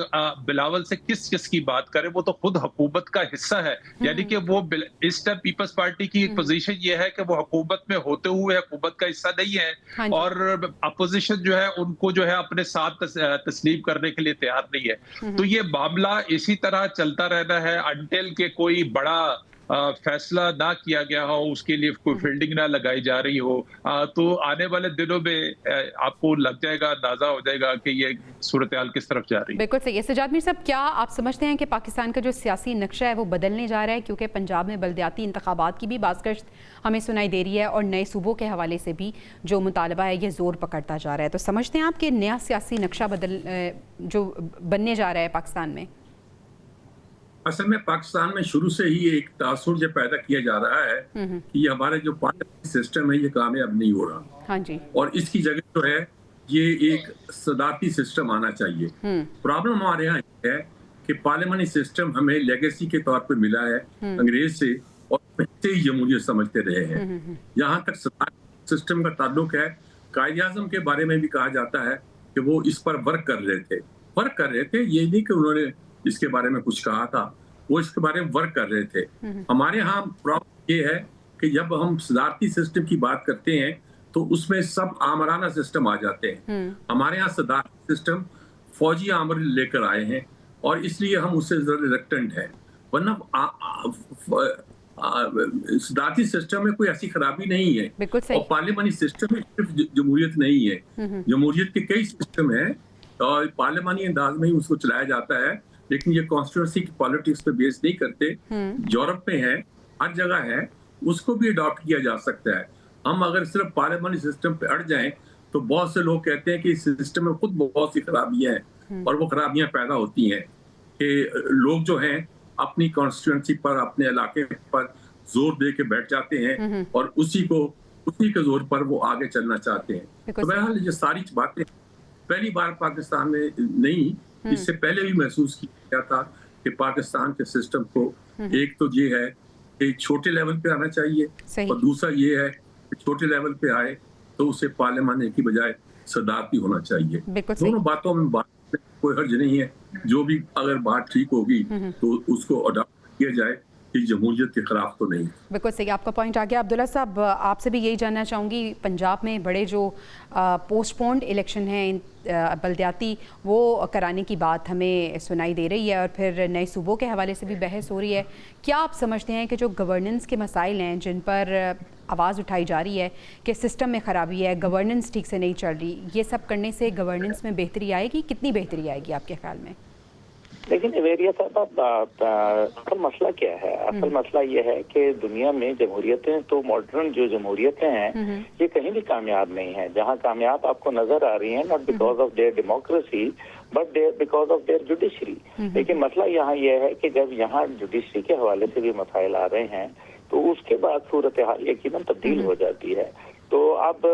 बिलावल से किस किस की बात करें, वो तो खुद हुकूमत का हिस्सा है। यानी कि वो इस टाइम पीपल्स पार्टी की पोजीशन ये है कि वो हुकूमत में होते हुए हुकूमत का हिस्सा नहीं है,
हाँ जी।
और अपोजिशन जो है उनको जो है अपने साथ तस्लीम करने के लिए तैयार नहीं है। तो ये मामला इसी तरह चलता रहना है अंटिल के कोई बड़ा फैसला ना किया गया हो, उसके लिए कोई फील्डिंग ना लगाई जा रही हो। तो आने वाले दिनों में आपको लग जाएगा, अंदाजा हो जाएगा कि ये सूरत हाल किस तरफ जा रही है।
बिल्कुल सही है। सजाद मीर साहब, क्या आप समझते हैं कि पाकिस्तान का जो सियासी नक्शा है वो बदलने जा रहा है, क्योंकि पंजाब में बलदियाती इंतखाबात की भी बाज़गश्त हमें सुनाई दे रही है और नए सूबों के हवाले से भी जो मुतालबा है ये ज़ोर पकड़ता जा रहा है। तो समझते हैं आप कि नया सियासी नक्शा जो बनने जा रहा है पाकिस्तान में?
असल में पाकिस्तान में शुरू से ही एक तासुर जो पैदा किया जा रहा है कि ये हमारे जो पार्लियामेंट सिस्टम है ये कामयाब नहीं हो रहा,
हाँ जी।
और इसकी जगह जो है ये एक सदारती सिस्टम आना चाहिए। प्रॉब्लम हमारे यहाँ ये है कि पार्लियामेंटी सिस्टम हमें लेगेसी के तौर पे मिला है अंग्रेज से, और पहले ही जमहूरियत समझते रहे हैं। यहाँ तक सदारती सिस्टम का ताल्लुक है, कायद-ए-आज़म के बारे में भी कहा जाता है कि वो इस पर वर्क कर रहे थे। ये नहीं कि उन्होंने इसके बारे में कुछ कहा था, वो इसके बारे में वर्क कर रहे थे। हमारे यहाँ प्रॉब्लम ये है कि जब हम सदारती सिस्टम की बात करते हैं तो उसमें सब आमराना सिस्टम आ जाते हैं। हमारे यहाँ सदारती सिस्टम फौजी आमर लेकर आए हैं, और इसलिए हम उससे रिलेक्टेंट हैं। वरना सदारती सिस्टम में कोई ऐसी खराबी नहीं है, और पार्लियामानी सिस्टम में सिर्फ जमहूरियत नहीं है, जमहूरियत के कई सिस्टम है और पार्लियामानी अंदाज में ही उसको चलाया जाता है। लेकिन ये कॉन्स्टिट्यूंसी की पॉलिटिक्स पे बेस नहीं करते। यूरोप में है, हर जगह है, उसको भी अडॉप्ट किया जा सकता है। हम अगर सिर्फ पार्लियामानी सिस्टम पे अड़ जाएं तो बहुत से लोग कहते हैं कि इस सिस्टम में खुद बहुत सी खराबियां हैं, और वो खराबियां पैदा होती हैं कि लोग जो हैं अपनी कॉन्स्टिट्यूंसी पर, अपने इलाके पर जोर दे के बैठ जाते हैं, और उसी के जोर पर वो आगे चलना चाहते हैं। तो बहरहाल ये सारी बातें पहली बार पाकिस्तान में नहीं, इससे पहले भी महसूस किया था कि पाकिस्तान के सिस्टम को एक तो ये है कि छोटे लेवल पे आना चाहिए, और दूसरा ये है कि छोटे लेवल पे आए तो उसे पार्लियामानी की बजाय सदारती होना चाहिए। दोनों बातों में बात कोई हर्ज नहीं है। जो भी अगर बात ठीक होगी तो उसको अडॉप्ट किया जाए, कि जमहूरियत के खिलाफ तो नहीं।
बिल्कुल सही, आपका पॉइंट आ गया। अब्दुल्ला साहब, आपसे भी यही जानना चाहूँगी, पंजाब में बड़े जो पोस्टपोन्ड इलेक्शन हैं बलदियाती, वो कराने की बात हमें सुनाई दे रही है, और फिर नए सूबों के हवाले से भी बहस हो रही है। क्या आप समझते हैं कि जो गवर्नेंस के मसाइल हैं जिन पर आवाज़ उठाई जा रही है कि सिस्टम में ख़राबी है, गवर्नेंस ठीक से नहीं चल रही, ये सब करने से गवर्नेंस में बेहतरी आएगी? कितनी बेहतरी आएगी आपके ख्याल में?
लेकिन एवेरिया साहब, असल मसला क्या है? असल मसला ये है कि दुनिया में जमहूरियतें, तो मॉडर्न जो जमहूरियतें हैं ये कहीं भी कामयाब नहीं है। जहाँ कामयाब आपको नजर आ रही है, not because of their democracy but because of their judiciary. लेकिन मसला यहाँ ये है कि जब यहाँ जुडिशरी के हवाले से भी मसाइल आ रहे हैं तो उसके बाद सूरत हाल यकीनन तब्दील हो जाती है। तो अब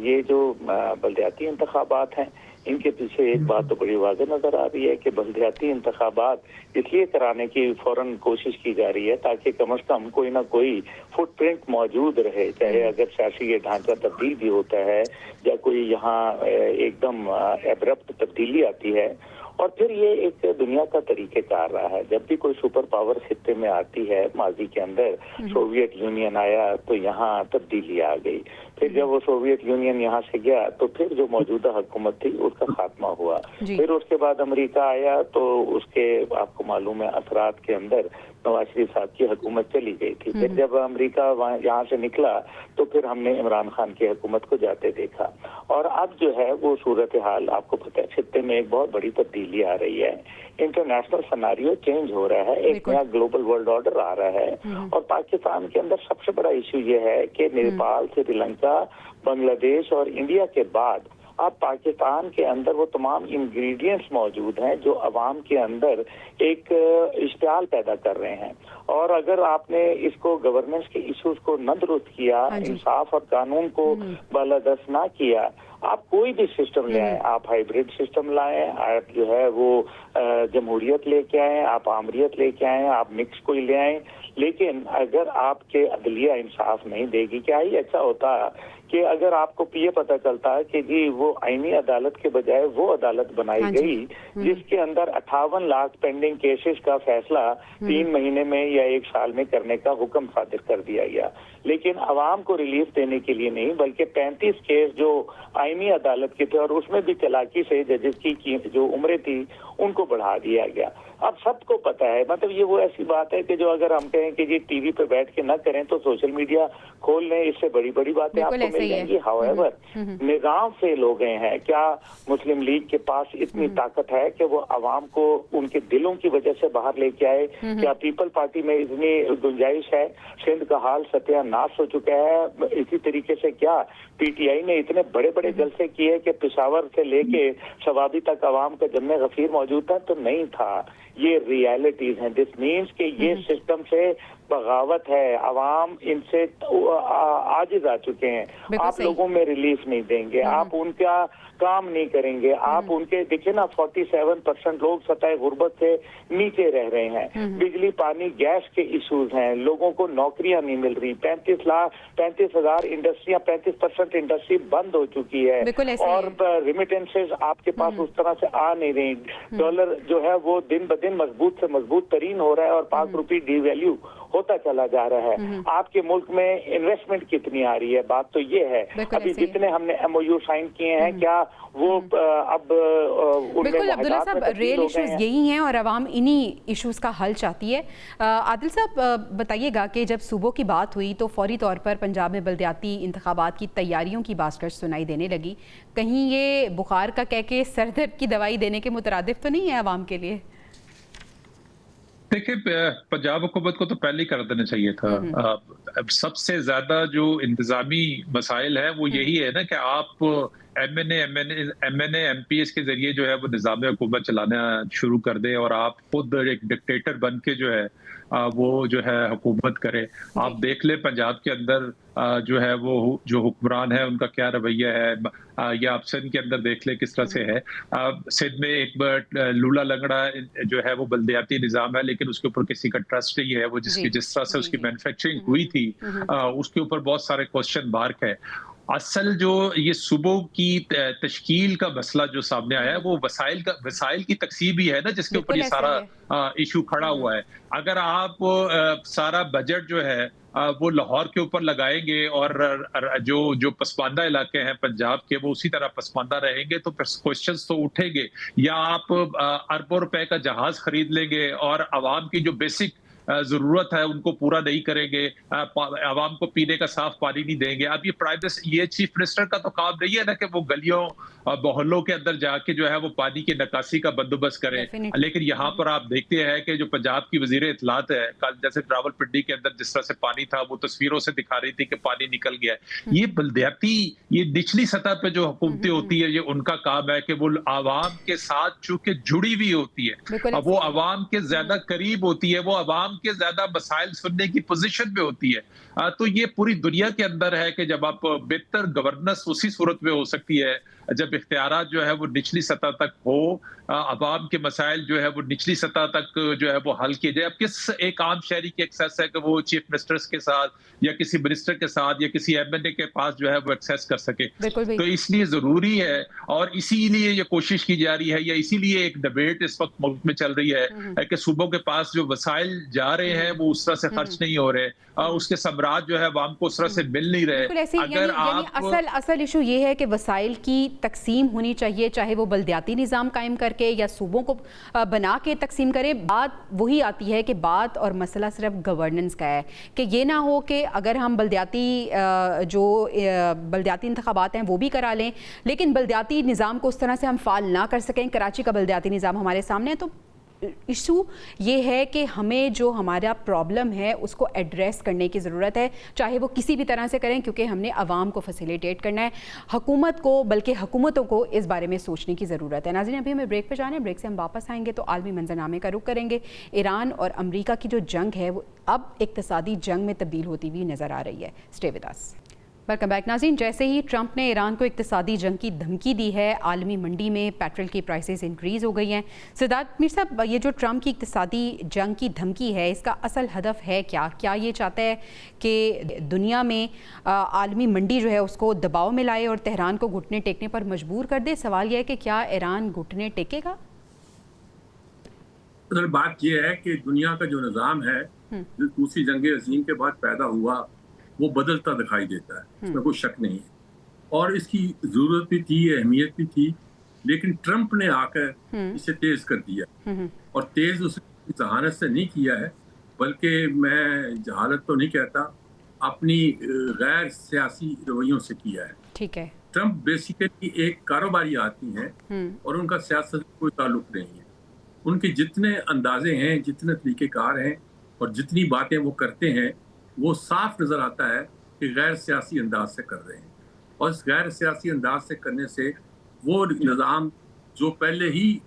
ये जो बलदियाती इंतखाबात हैं, इनके पीछे एक बात तो बड़ी वाज़ेह नजर आ रही है कि बलदियाती इंतखाबात इसलिए कराने की फौरन कोशिश की जा रही है ताकि कम से कम कोई ना कोई फुटप्रिंट मौजूद रहे, चाहे अगर सियासी ये ढांचा तब्दील भी होता है या कोई यहाँ एकदम एब्रप्ट तब्दीली आती है। और फिर ये एक दुनिया का तरीक़ेकार रहा है, जब भी कोई सुपर पावर खित्ते में आती है, माजी के अंदर सोवियत यूनियन आया तो यहाँ तब्दीली आ गई, फिर जब वो सोवियत यूनियन यहाँ से गया तो फिर जो मौजूदा हुकूमत थी उसका खात्मा हुआ, फिर उसके बाद अमेरिका आया तो उसके आपको मालूम है असरात के अंदर नवाज शरीफ साहब की हुकूमत चली गई थी। फिर जब अमेरिका यहाँ से निकला तो फिर हमने इमरान खान की हुकूमत को जाते देखा, और अब जो है वो सूरत हाल आपको पता है खित्ते में एक बहुत बड़ी तब्दीली आ रही है। इंटरनेशनल सिनेरियो चेंज हो रहा है, एक नया ग्लोबल वर्ल्ड ऑर्डर आ रहा है, और पाकिस्तान के अंदर सबसे बड़ा इशू ये है कि नेपाल, श्रीलंका, बांग्लादेश और इंडिया के बाद अब पाकिस्तान के अंदर वो तमाम इंग्रेडिएंट्स मौजूद हैं जो अवाम के अंदर एक इश्तियाल पैदा कर रहे हैं। और अगर आपने इसको गवर्नेंस के इश्यूज को न दुरुस्त किया, इंसाफ और कानून को बालादस्त ना किया, आप कोई भी सिस्टम ले आए, आप हाइब्रिड सिस्टम लाएं, आप जो है वो जमहूरियत लेके आए, आप आमरीत लेके आए, आप मिक्स कोई ले आए, लेकिन अगर आपके अदलिया इंसाफ नहीं देगी, क्या ही अच्छा होता कि अगर आपको ये पता चलता है कि जी वो आईनी अदालत के बजाय वो अदालत बनाई गई जिसके अंदर 58 लाख पेंडिंग केसेस का फैसला 3 महीने में या 1 साल में करने का हुक्म सादिर कर दिया गया, लेकिन अवाम को रिलीफ देने के लिए नहीं बल्कि 35 केस जो आईनी अदालत के थे और उसमें भी चालाकी से जजेस की जो उम्रें थी उनको बढ़ा दिया गया। अब सबको पता है, मतलब ये वो ऐसी बात है कि जो अगर हम कहें कि जी टीवी पे बैठ के ना करें तो सोशल मीडिया खोल लें, इससे बड़ी बड़ी बातें आपको मिल जाएंगी। हाउएवर निजाम फेल हो गए हैं। क्या मुस्लिम लीग के पास इतनी ताकत है कि वो अवाम को उनके दिलों की वजह से बाहर लेके आए? क्या पीपल पार्टी में इतनी गुंजाइश है? सिंध का हाल सत्यानाश हो चुका है। इसी तरीके से क्या पीटीआई ने इतने बड़े बड़े जलसे किए कि पेशावर से लेके शवाबी तक अवाम का जम्मे गफीर मौजूद था? तो नहीं था। ये रियलिटीज हैं। दिस मीन्स कि ये सिस्टम से बगावत है, अवाम इनसे आजिज आ चुके हैं। आप लोगों में रिलीफ नहीं देंगे, आप उनका काम नहीं करेंगे, आप उनके देखिए ना 47% लोग सतह गुर्बत से नीचे रह रहे हैं। बिजली पानी गैस के इश्यूज हैं, लोगों को नौकरियां नहीं मिल रही, 35,000 इंडस्ट्रियां 35% इंडस्ट्री बंद हो चुकी है और रिमिटेंसेज आपके पास उस तरह से आ नहीं रही। डॉलर जो है वो दिन ब दिन मजबूत से मजबूत तरीन हो रहा है और पाक रुपी डिवैल्यू होता चला जा रहा है। आपके मुल्क में इन्वेस्टमेंट कितनी आ रही है? बात तो ये है। अभी जितने हमने एमओयू साइन किए हैं क्या वो अब
बिल्कुल अब्दुल्ला साहब, रियल इश्यूज यही हैं और अवाम इन्हीं इश्यूज का हल चाहती है। आदिल साहब बताइएगा कि जब सूबों की बात हुई तो फौरी तौर पर पंजाब में बलदियाती इंतखाबात की तैयारियों की बास्कट सुनाई देने लगी। कहीं ये बुखार का कह के सर दर्द की दवाई देने के मुतरादिफ तो नहीं है अवाम के लिए?
देखिए, पंजाब हुकूमत को तो पहले ही कर देना चाहिए था। अब सबसे ज्यादा जो इंतजामी मसाइल है वो यही है ना कि आप एमएनए एमपीएस के जरिए जो है वो निज़ाम हुकूमत चलाना शुरू कर दे और आप खुद एक डिक्टेटर बन के जो है वो जो है हुकूमत करे। आप देख ले पंजाब के अंदर जो है वो जो हुक्मरान है उनका क्या रवैया है, या आप सिंध के अंदर देख ले किस तरह से है। सिंध में एक बार लूला लंगड़ा जो है वो बल्दियाती निज़ाम है लेकिन उसके ऊपर किसी का ट्रस्ट नहीं है। वो जिस तरह से उसकी मैन्युफैक्चरिंग हुई थी उसके ऊपर बहुत सारे क्वेश्चन मार्क है। असल जो ये सूबों की तश्कील का मसला जो सामने आया है वो वसाइल की तकसीम ही है ना, जिसके ऊपर ये सारा इशू खड़ा हुआ है। अगर आप सारा बजट जो है वो लाहौर के ऊपर लगाएंगे और जो पसमानदा इलाके हैं पंजाब के वो उसी तरह पसमानदा रहेंगे तो क्वेश्चंस तो उठेंगे। या आप अरबों रुपए का जहाज खरीद लेंगे और आवाम की जो बेसिक जरूरत है उनको पूरा नहीं करेंगे, आवाम को पीने का साफ पानी नहीं देंगे। अब ये चीफ मिनिस्टर का तो काम नहीं है ना कि वो गलियों मोहल्लों के अंदर जाके जो है वो पानी की निकासी का बंदोबस्त करें। लेकिन यहाँ पर आप देखते हैं कि जो पंजाब की वजीर इत्तलात है, कल जैसे रावलपिंडी के अंदर जिस तरह से पानी था वो तस्वीरों से दिखा रही थी कि पानी निकल गया है। ये बल्दियाती, ये निचली सतह पे जो हुकूमतें होती है ये उनका काम है कि वो आवाम के साथ चूंकि जुड़ी हुई होती है, वो आवाम के ज्यादा करीब होती है, वो आवाम के ज्यादा मसाइल सुनने की पोजीशन में होती है। तो ये पूरी दुनिया के अंदर है कि जब आप बेहतर गवर्नेंस उसी सूरत में हो सकती है जब इख्तियारात जो है वो निचली सतह तक हो, अवाम के मसाइल जो है वो निचली सतह तक जो है वो हल किए जाए। अब किस एक आम शहरी की एक्सेस है कि वो चीफ मिनिस्टर्स के साथ या किसी मिनिस्टर के साथ या किसी एमएनए के पास जो है वो एक्सेस कर सके? तो इसलिए जरूरी है और इसीलिए ये कोशिश की जा रही है या इसीलिए एक डिबेट इस वक्त मुल्क में चल रही है कि सूबों के पास जो वसाइल जा रहे हैं वो उस तरह से खर्च नहीं हो रहे, उसके समराज जो है अवाम को उस तरह से मिल नहीं रहे।
अगर आप असल इशू ये है कि वसाइल की तकसीम होनी चाहिए, चाहे वो बल्दियाती निज़ाम कायम करके या सूबों को बना के तकसीम करें। बात वही आती है कि बात और मसला सिर्फ गवर्नेंस का है कि ये ना हो कि अगर हम बल्दियाती इंतखाबात हैं वो भी करा लें लेकिन बल्दियाती निज़ाम को उस तरह से हम फाल ना कर सकें। कराची का बल्दियाती निज़ाम हमारे सामने है तो इशू ये है कि हमें जो हमारा प्रॉब्लम है उसको एड्रेस करने की ज़रूरत है, चाहे वो किसी भी तरह से करें, क्योंकि हमने आवाम को फैसिलिटेट करना है। हुकूमत को, बल्कि हुकूमतों को इस बारे में सोचने की ज़रूरत है। नाज़रीन, अभी हमें ब्रेक पे जाना है, ब्रेक से हम वापस आएंगे तो आलमी मंजरनामे का रुख करेंगे। ईरान और अमरीका की जो जंग है वो अब इक़्तिसादी जंग में तब्दील होती हुई नज़र आ रही है। Stay with us. Welcome back नाज़रीन। जैसे ही ट्रंप ने ईरान को इक़्तिसादी जंग की धमकी दी है, आलमी मंडी में पेट्रोल की प्राइसेस इंक्रीज़ हो गई हैं। सिद्धार्थ मीर साहब, ये जो ट्रंप की इक़्तिसादी जंग की धमकी है, इसका असल हदफ है क्या? क्या ये चाहता है कि दुनिया में आलमी मंडी जो है उसको दबाव में लाए और तेहरान को घुटने टेकने पर मजबूर कर दे? सवाल यह है कि क्या ईरान घुटने टेकेगा?
बात यह है कि दुनिया का जो निज़ाम है जो दूसरी जंग अजीम के बाद पैदा हुआ वो बदलता दिखाई देता है, इसमें कोई शक नहीं है। और इसकी जरूरत भी थी, अहमियत भी थी, लेकिन ट्रंप ने आकर इसे तेज कर दिया। और तेज उसने जहानत से नहीं किया है, बल्कि मैं जहालत तो नहीं कहता, अपनी गैर सियासी रवैयों से किया है।
ठीक है।
ट्रंप बेसिकली एक कारोबारी आदमी है और उनका सियासत से कोई ताल्लुक नहीं है। उनके जितने अंदाजे हैं, जितने तरीक़ेकार हैं और जितनी बातें वो करते हैं, वो साफ नजर आता है कि गैर सियासी अंदाज से कर रहे हैं। और इस गैर सियासी अंदाज से करने से वो निज़ाम जो पहले ही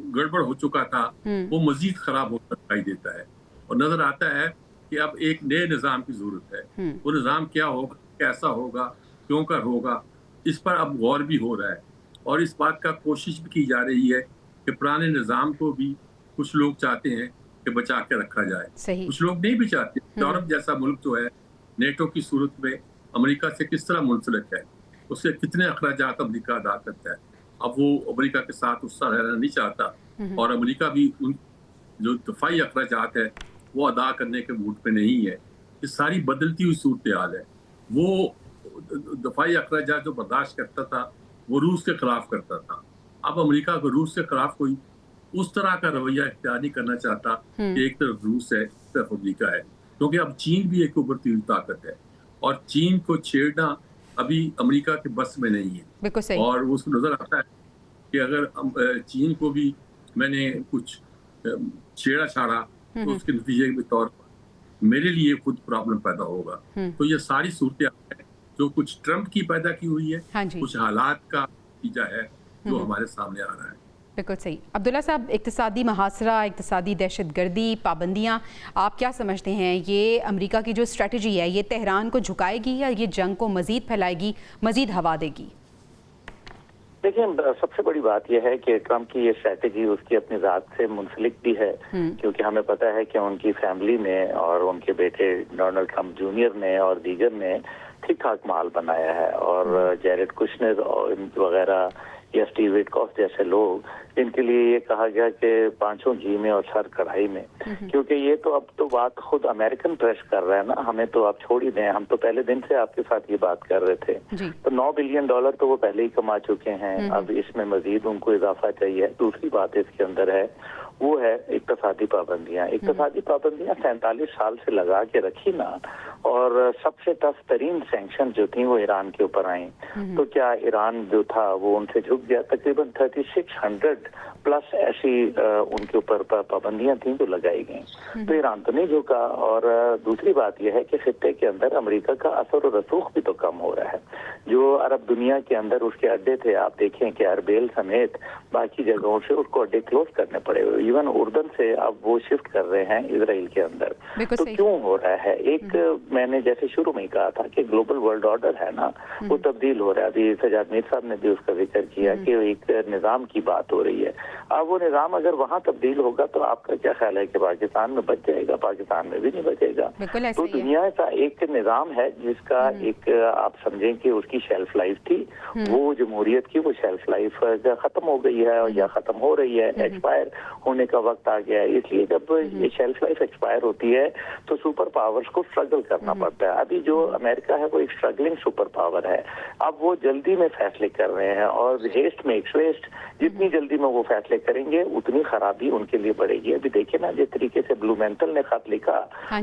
गड़बड़ हो चुका था वो मजीद खराब होता दिखाई देता है। और नजर आता है कि अब एक नए निज़ाम की जरूरत है। वो निज़ाम क्या होगा, कैसा होगा, क्यों कर होगा, इस पर अब गौर भी हो रहा है। और इस बात का कोशिश भी की जा रही है कि पुराने निज़ाम को भी कुछ लोग चाहते हैं कि बचा के रखा जाए, कुछ लोग नहीं भी चाहते। यूरोप जैसा मुल्क जो है नेटो की सूरत में अमेरिका से किस तरह मुंसलिक है, उसके कितने अखराजात अमेरिका अदा करता है, अब वो अमेरिका के साथ उसका रहना नहीं चाहता और अमेरिका भी उन जो दफाई अखराजात है वो अदा करने के मूड पे नहीं है। ये सारी बदलती हुई सूरत हाल है। वो दफाई अखराजात जो बर्दाश्त करता था वो रूस के खिलाफ करता था। अब अमेरिका को रूस के खिलाफ कोई उस तरह का रवैया इख्तियार नहीं करना चाहता कि एक तरफ रूस है, एक तरफ अमेरिका है, क्योंकि अब चीन भी एक उभरती हुई ताकत है और चीन को छेड़ना अभी अमेरिका के बस में नहीं है।
बिल्कुल सही।
और उसको नजर आता है कि अगर चीन को भी मैंने कुछ छेड़ा छाड़ा तो उसके नतीजे के तौर पर मेरे लिए खुद प्रॉब्लम पैदा होगा। तो ये सारी सूरत है जो कुछ ट्रंप की पैदा की हुई है, कुछ हालात का नतीजा है जो हमारे सामने आ रहा है।
बिल्कुल सही। अब्दुल्ला साहब, इक्तिसादी महासरा, इक्तिसादी दहशतगर्दी, पाबंदियाँ, आप क्या समझते हैं ये अमेरिका की जो स्ट्रेटजी है ये तेहरान को झुकाएगी या ये जंग को मज़ीद फैलाएगी, मज़ीद हवा देगी?
देखिए, सबसे बड़ी बात यह है कि ट्रंप की ये स्ट्रैटेजी उसकी अपनी ज़ात से मुंसलिक भी है, क्योंकि हमें पता है कि उनकी फैमिली में और उनके बेटे डोनाल्ड ट्रंप जूनियर ने और दीगर ने ठीक ठाक माल बनाया है। और जेरेड कुशनर और वगैरह या स्टीव विटकॉफ जैसे लोग, जिनके लिए ये कहा गया कि पांचों घी में और सर कढ़ाई में, क्योंकि ये तो अब तो बात खुद अमेरिकन प्रेस कर रहा है ना, हमें तो आप छोड़ ही दें, हम तो पहले दिन से आपके साथ ये बात कर रहे थे। तो $9 बिलियन तो वो पहले ही कमा चुके हैं, अब इसमें मजीद उनको इजाफा चाहिए। दूसरी बात इसके अंदर है वो है इक्तिसादी पाबंदियां। इक्तिसादी पाबंदियां 47 साल से लगा के रखी ना, और सबसे टफ तरीन सैंक्शन जो थी वो ईरान के ऊपर आई। तो क्या ईरान जो था वो उनसे झुक गया? तकरीबन 3600 प्लस ऐसी उनके ऊपर पाबंदियां थी जो लगाई गई, तो ईरान तो नहीं झुका। और दूसरी बात यह है कि खित्ते के अंदर अमेरिका का असर और रसूख भी तो कम हो रहा है। जो अरब दुनिया के अंदर उसके अड्डे थे, आप देखें कि अरबेल समेत बाकी जगहों से उसको अड्डे क्लोज करने पड़े। इवन उर्दन से अब वो शिफ्ट कर रहे हैं इजराइल के अंदर। तो क्यों हो रहा है? एक मैंने जैसे शुरू में ही कहा था कि ग्लोबल वर्ल्ड ऑर्डर है ना, वो तब्दील हो रहा है। अभी सजाद मीर साहब ने भी उसका जिक्र किया कि एक निज़ाम की बात हो रही है। अब वो निज़ाम अगर वहाँ तब्दील होगा तो आपका क्या ख्याल है कि पाकिस्तान में बच जाएगा? पाकिस्तान में भी नहीं बचेगा। तो दुनिया का एक निज़ाम है जिसका एक आप समझें कि उसकी शेल्फ लाइफ थी, वो जमहूरियत की वो शेल्फ लाइफ खत्म हो गई है या खत्म हो रही है, एक्सपायर होने का वक्त आ गया है। इसलिए जब ये शेल्फ लाइफ एक्सपायर होती है तो सुपर पावर्स को स्ट्रगल करना करना पड़ता है। अभी जो अमेरिका है वो एक स्ट्रगलिंग सुपर पावर है, अब वो जल्दी में फैसले कर रहे हैं और हेस्ट मेक्स वेस्ट, जितनी जल्दी में वो फैसले करेंगे उतनी खराबी उनके लिए बढ़ेगी। अभी देखिए ना, जिस तरीके से ब्लूमेंटल ने खत लिखा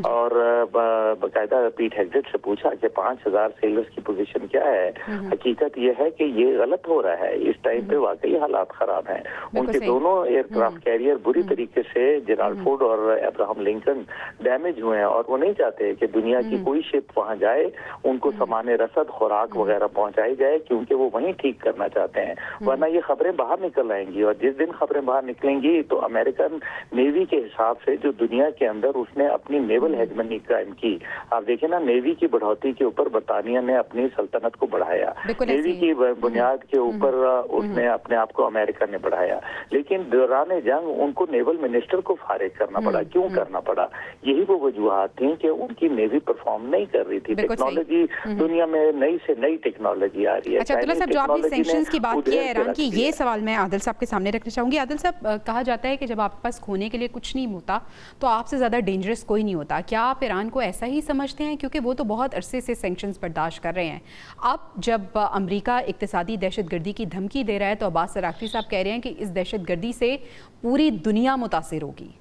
और बाकायदा पीट हेग्सेट से पूछा कि 5000 सेलर्स की पोजीशन क्या है, हकीकत ये है कि ये गलत हो रहा है, इस टाइम पे वाकई हालात खराब हैं। उनके दोनों एयरक्राफ्ट कैरियर बुरी तरीके से, जेराल्ड फोर्ड और अब्राहम लिंकन, डैमेज हुए हैं और वो नहीं चाहते कि दुनिया की कोई शिप वहां जाए, उनको सामान रसद, खुराक वगैरह पहुंचाई जाए, क्योंकि वो वहीं ठीक करना चाहते हैं, वरना ये खबरें बाहर निकल आएंगी। और जिस दिन खबरें बाहर निकलेंगी तो अमेरिकन नेवी के हिसाब से जो दुनिया के अंदर उसने अपनी नेवल हेगमनी कायम की, आप देखें ना, नेवी की बढ़ोतरी के ऊपर बरतानिया ने अपनी सल्तनत को बढ़ाया, नेवी की बुनियाद के ऊपर उसने अपने आप को अमेरिका ने बढ़ाया, लेकिन दौरान जंग उनको नेवल मिनिस्टर को फारिग करना पड़ा। क्यों करना पड़ा? यही वो वजूहात थी कि उनकी नेवी परफॉर्म नहीं कर रही थी। टेक्नोलॉजी दुनिया में नई से नई टेक्नोलॉजी आ रही है।
अच्छा अब्दुल्ला साहब, जो आपने सैंक्शंस की बात की है ईरान की, ये सवाल मैं आदिल साहब के सामने रखना चाहूंगी। आदिल साहब, कहा जाता है कि जब आपके पास खोने के लिए कुछ नहीं होता तो आपसे ज़्यादा डेंजरस कोई नहीं होता। क्या आप ईरान को ऐसा ही समझते हैं? क्योंकि वो तो बहुत अरसे से सैंक्शंस बर्दाश्त कर रहे हैं। अब जब अमेरिका इक्तिसादी दहशतगर्दी की धमकी दे रहा है तो अब्बास अराक्ची साहब कह रहे हैं कि इस दहशतगर्दी से पूरी दुनिया मुतासिर होगी।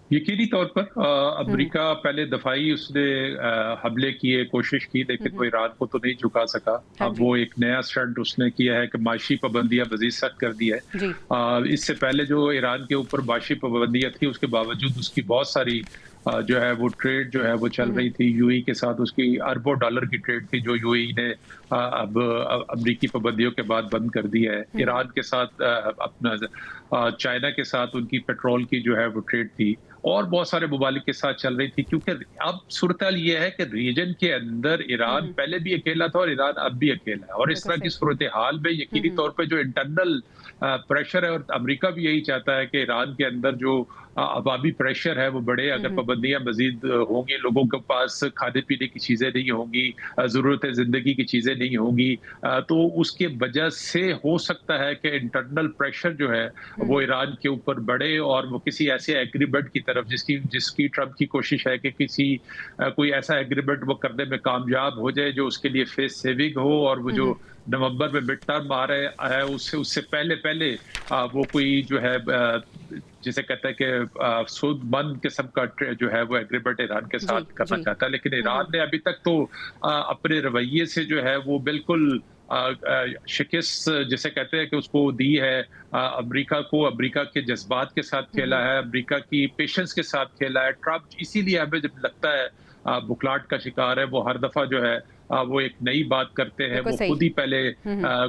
यकीनी तौर पर अमेरिका पहले दफाई उसने हमले किए, कोशिश की, लेकिन वो ईरान को तो नहीं झुका सका। अब वो एक नया स्टंट उसने किया है कि माशी पाबंदियां मजीद सख्त कर दी है। इससे पहले जो ईरान के ऊपर माशी पाबंदियां थी, उसके बावजूद उसकी बहुत सारी जो है वो ट्रेड जो है वो चल रही थी यूएई के साथ। उसकी अरबों डॉलर की ट्रेड थी जो यूएई ने अब अमरीकी पाबंदियों के बाद बंद कर दी है। ईरान के साथ अपना चाइना के साथ उनकी पेट्रोल की जो है वो ट्रेड थी और बहुत सारे ममालिक के साथ चल रही थी। क्योंकि अब सूरत ये है कि रीजन के अंदर ईरान पहले भी अकेला था और ईरान अब भी अकेला है, और इस तरह की सूरत हाल में यकीनी तौर पे जो इंटरनल प्रेशर है, और अमेरिका भी यही चाहता है कि ईरान के अंदर जो अवामी प्रेशर है वो बढ़े। अगर पाबंदियां मजीद होंगी, लोगों के पास खाने पीने की चीजें नहीं होंगी, जरूरत जिंदगी की चीजें नहीं होंगी, तो उसके वजह से हो सकता है कि इंटरनल प्रेशर जो है वो ईरान के ऊपर बढ़े और वो किसी ऐसे एग्रीमेंट की तरफ, जिसकी ट्रम्प की कोशिश है कि कोई ऐसा एग्रीमेंट वो करने में कामयाब हो जाए जो उसके लिए फेस सेविंग हो, और वो जो नवंबर में मिड टर्म आ रहा है उससे पहले वो कोई जो है जिसे कहते हैं कि सूदमंद किस्म का जो है वो एग्रीमेंट ईरान के साथ करना चाहता है। लेकिन ईरान ने अभी तक तो अपने रवैये से जो है वो बिल्कुल शिकस्त जिसे कहते हैं कि उसको दी है। अमेरिका को अमेरिका के जज्बात के साथ खेला है, अमेरिका की पेशेंस के साथ खेला है ट्रम्प। इसीलिए हमें जब लगता है बुखलाहट का शिकार है, वो हर दफा जो है वो एक नई बात करते हैं, वो खुद ही पहले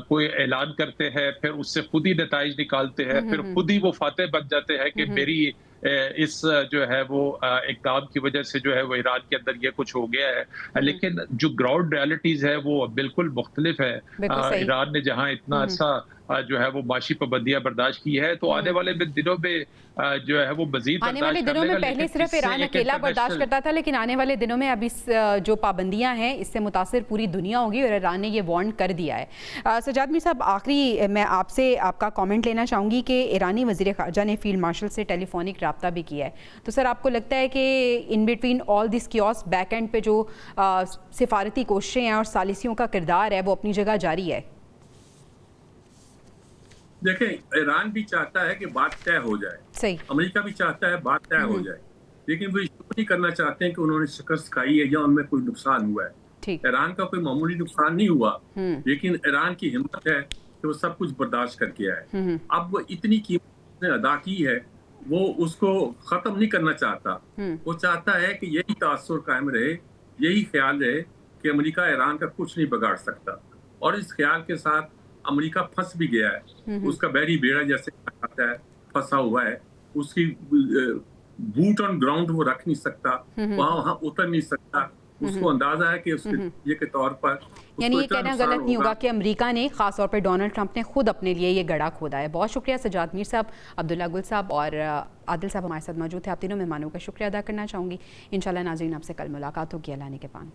कोई ऐलान करते हैं, फिर उससे खुद ही नताइज निकालते हैं, फिर खुद ही वो फातेह बन जाते हैं कि मेरी इस जो है वो इक़दाम की वजह से जो है वो ईरान के अंदर ये कुछ हो गया है। लेकिन जो ग्राउंड रियलिटीज है वो बिल्कुल मुख्तलिफ है। ईरान ने जहाँ इतना अच्छा जो है वो माशी पाबंदियां बर्दाश्त की है, तो आने वाले दिनों में जो है वो मजीद
आने वाले दिनों में पहले सिर्फ ईरान अकेला बर्दाश्त करता था, लेकिन आने वाले दिनों में अब इस जो पाबंदियां हैं इससे मुतासिर पूरी दुनिया होगी और ईरान ने ये वार्न कर दिया है। सजाद मीर साहब, आखिरी मैं आपसे आपका कमेंट लेना चाहूँगी कि ईरानी वज़ीर ख़ारजा ने फील्ड मार्शल से टेलीफोनिक रब्ता भी किया है, तो सर आपको लगता है कि in between all this chaos back and पे जो सिफारती कोशिशें हैं और सालिसियों का किरदार है वो अपनी जगह जारी है?
देखें, ईरान भी चाहता है कि बात तय हो जाए,
सही,
अमेरिका भी चाहता है बात तय हो जाए, लेकिन वो इसको नहीं करना चाहते हैं कि उन्होंने शिकस्त खाई है या उनमें कोई नुकसान हुआ है। ईरान का कोई मामूली नुकसान नहीं हुआ, लेकिन ईरान की हिम्मत है कि वो सब कुछ बर्दाश्त करके आए। अब वो इतनी कीमत अदा की है, वो उसको खत्म नहीं करना चाहता। वो चाहता है कि यही तासुर कायम रहे, यही ख्याल रहे कि अमेरिका ईरान का कुछ नहीं बिगाड़ सकता, और इस ख्याल के साथ अमेरिका फंस भी गया है। उसका बैरी बेड़ा जैसे आता है फंसा हुआ है, उसकी बूट ऑन ग्राउंड वो रख नहीं सकता, वहां उतर नहीं सकता। उसको अंदाजा है कि उसके नतीजे के तौर पर,
यानी ये कहना गलत नहीं होगा कि अमेरिका ने खास तौर पर डोनाल्ड ट्रंप ने खुद अपने लिए ये गड़ा खोदा है। बहुत शुक्रिया सजाद मीर साहब, अब्दुल्ला गुल साहब और आदिल साहब हमारे साथ मौजूद थे। आप तीनों मेहमानों का शुक्रिया अदा करना चाहूँगी। इंशाल्लाह नाज़रीन आपसे कल मुलाकात होगी। अल्लाह ने के पान।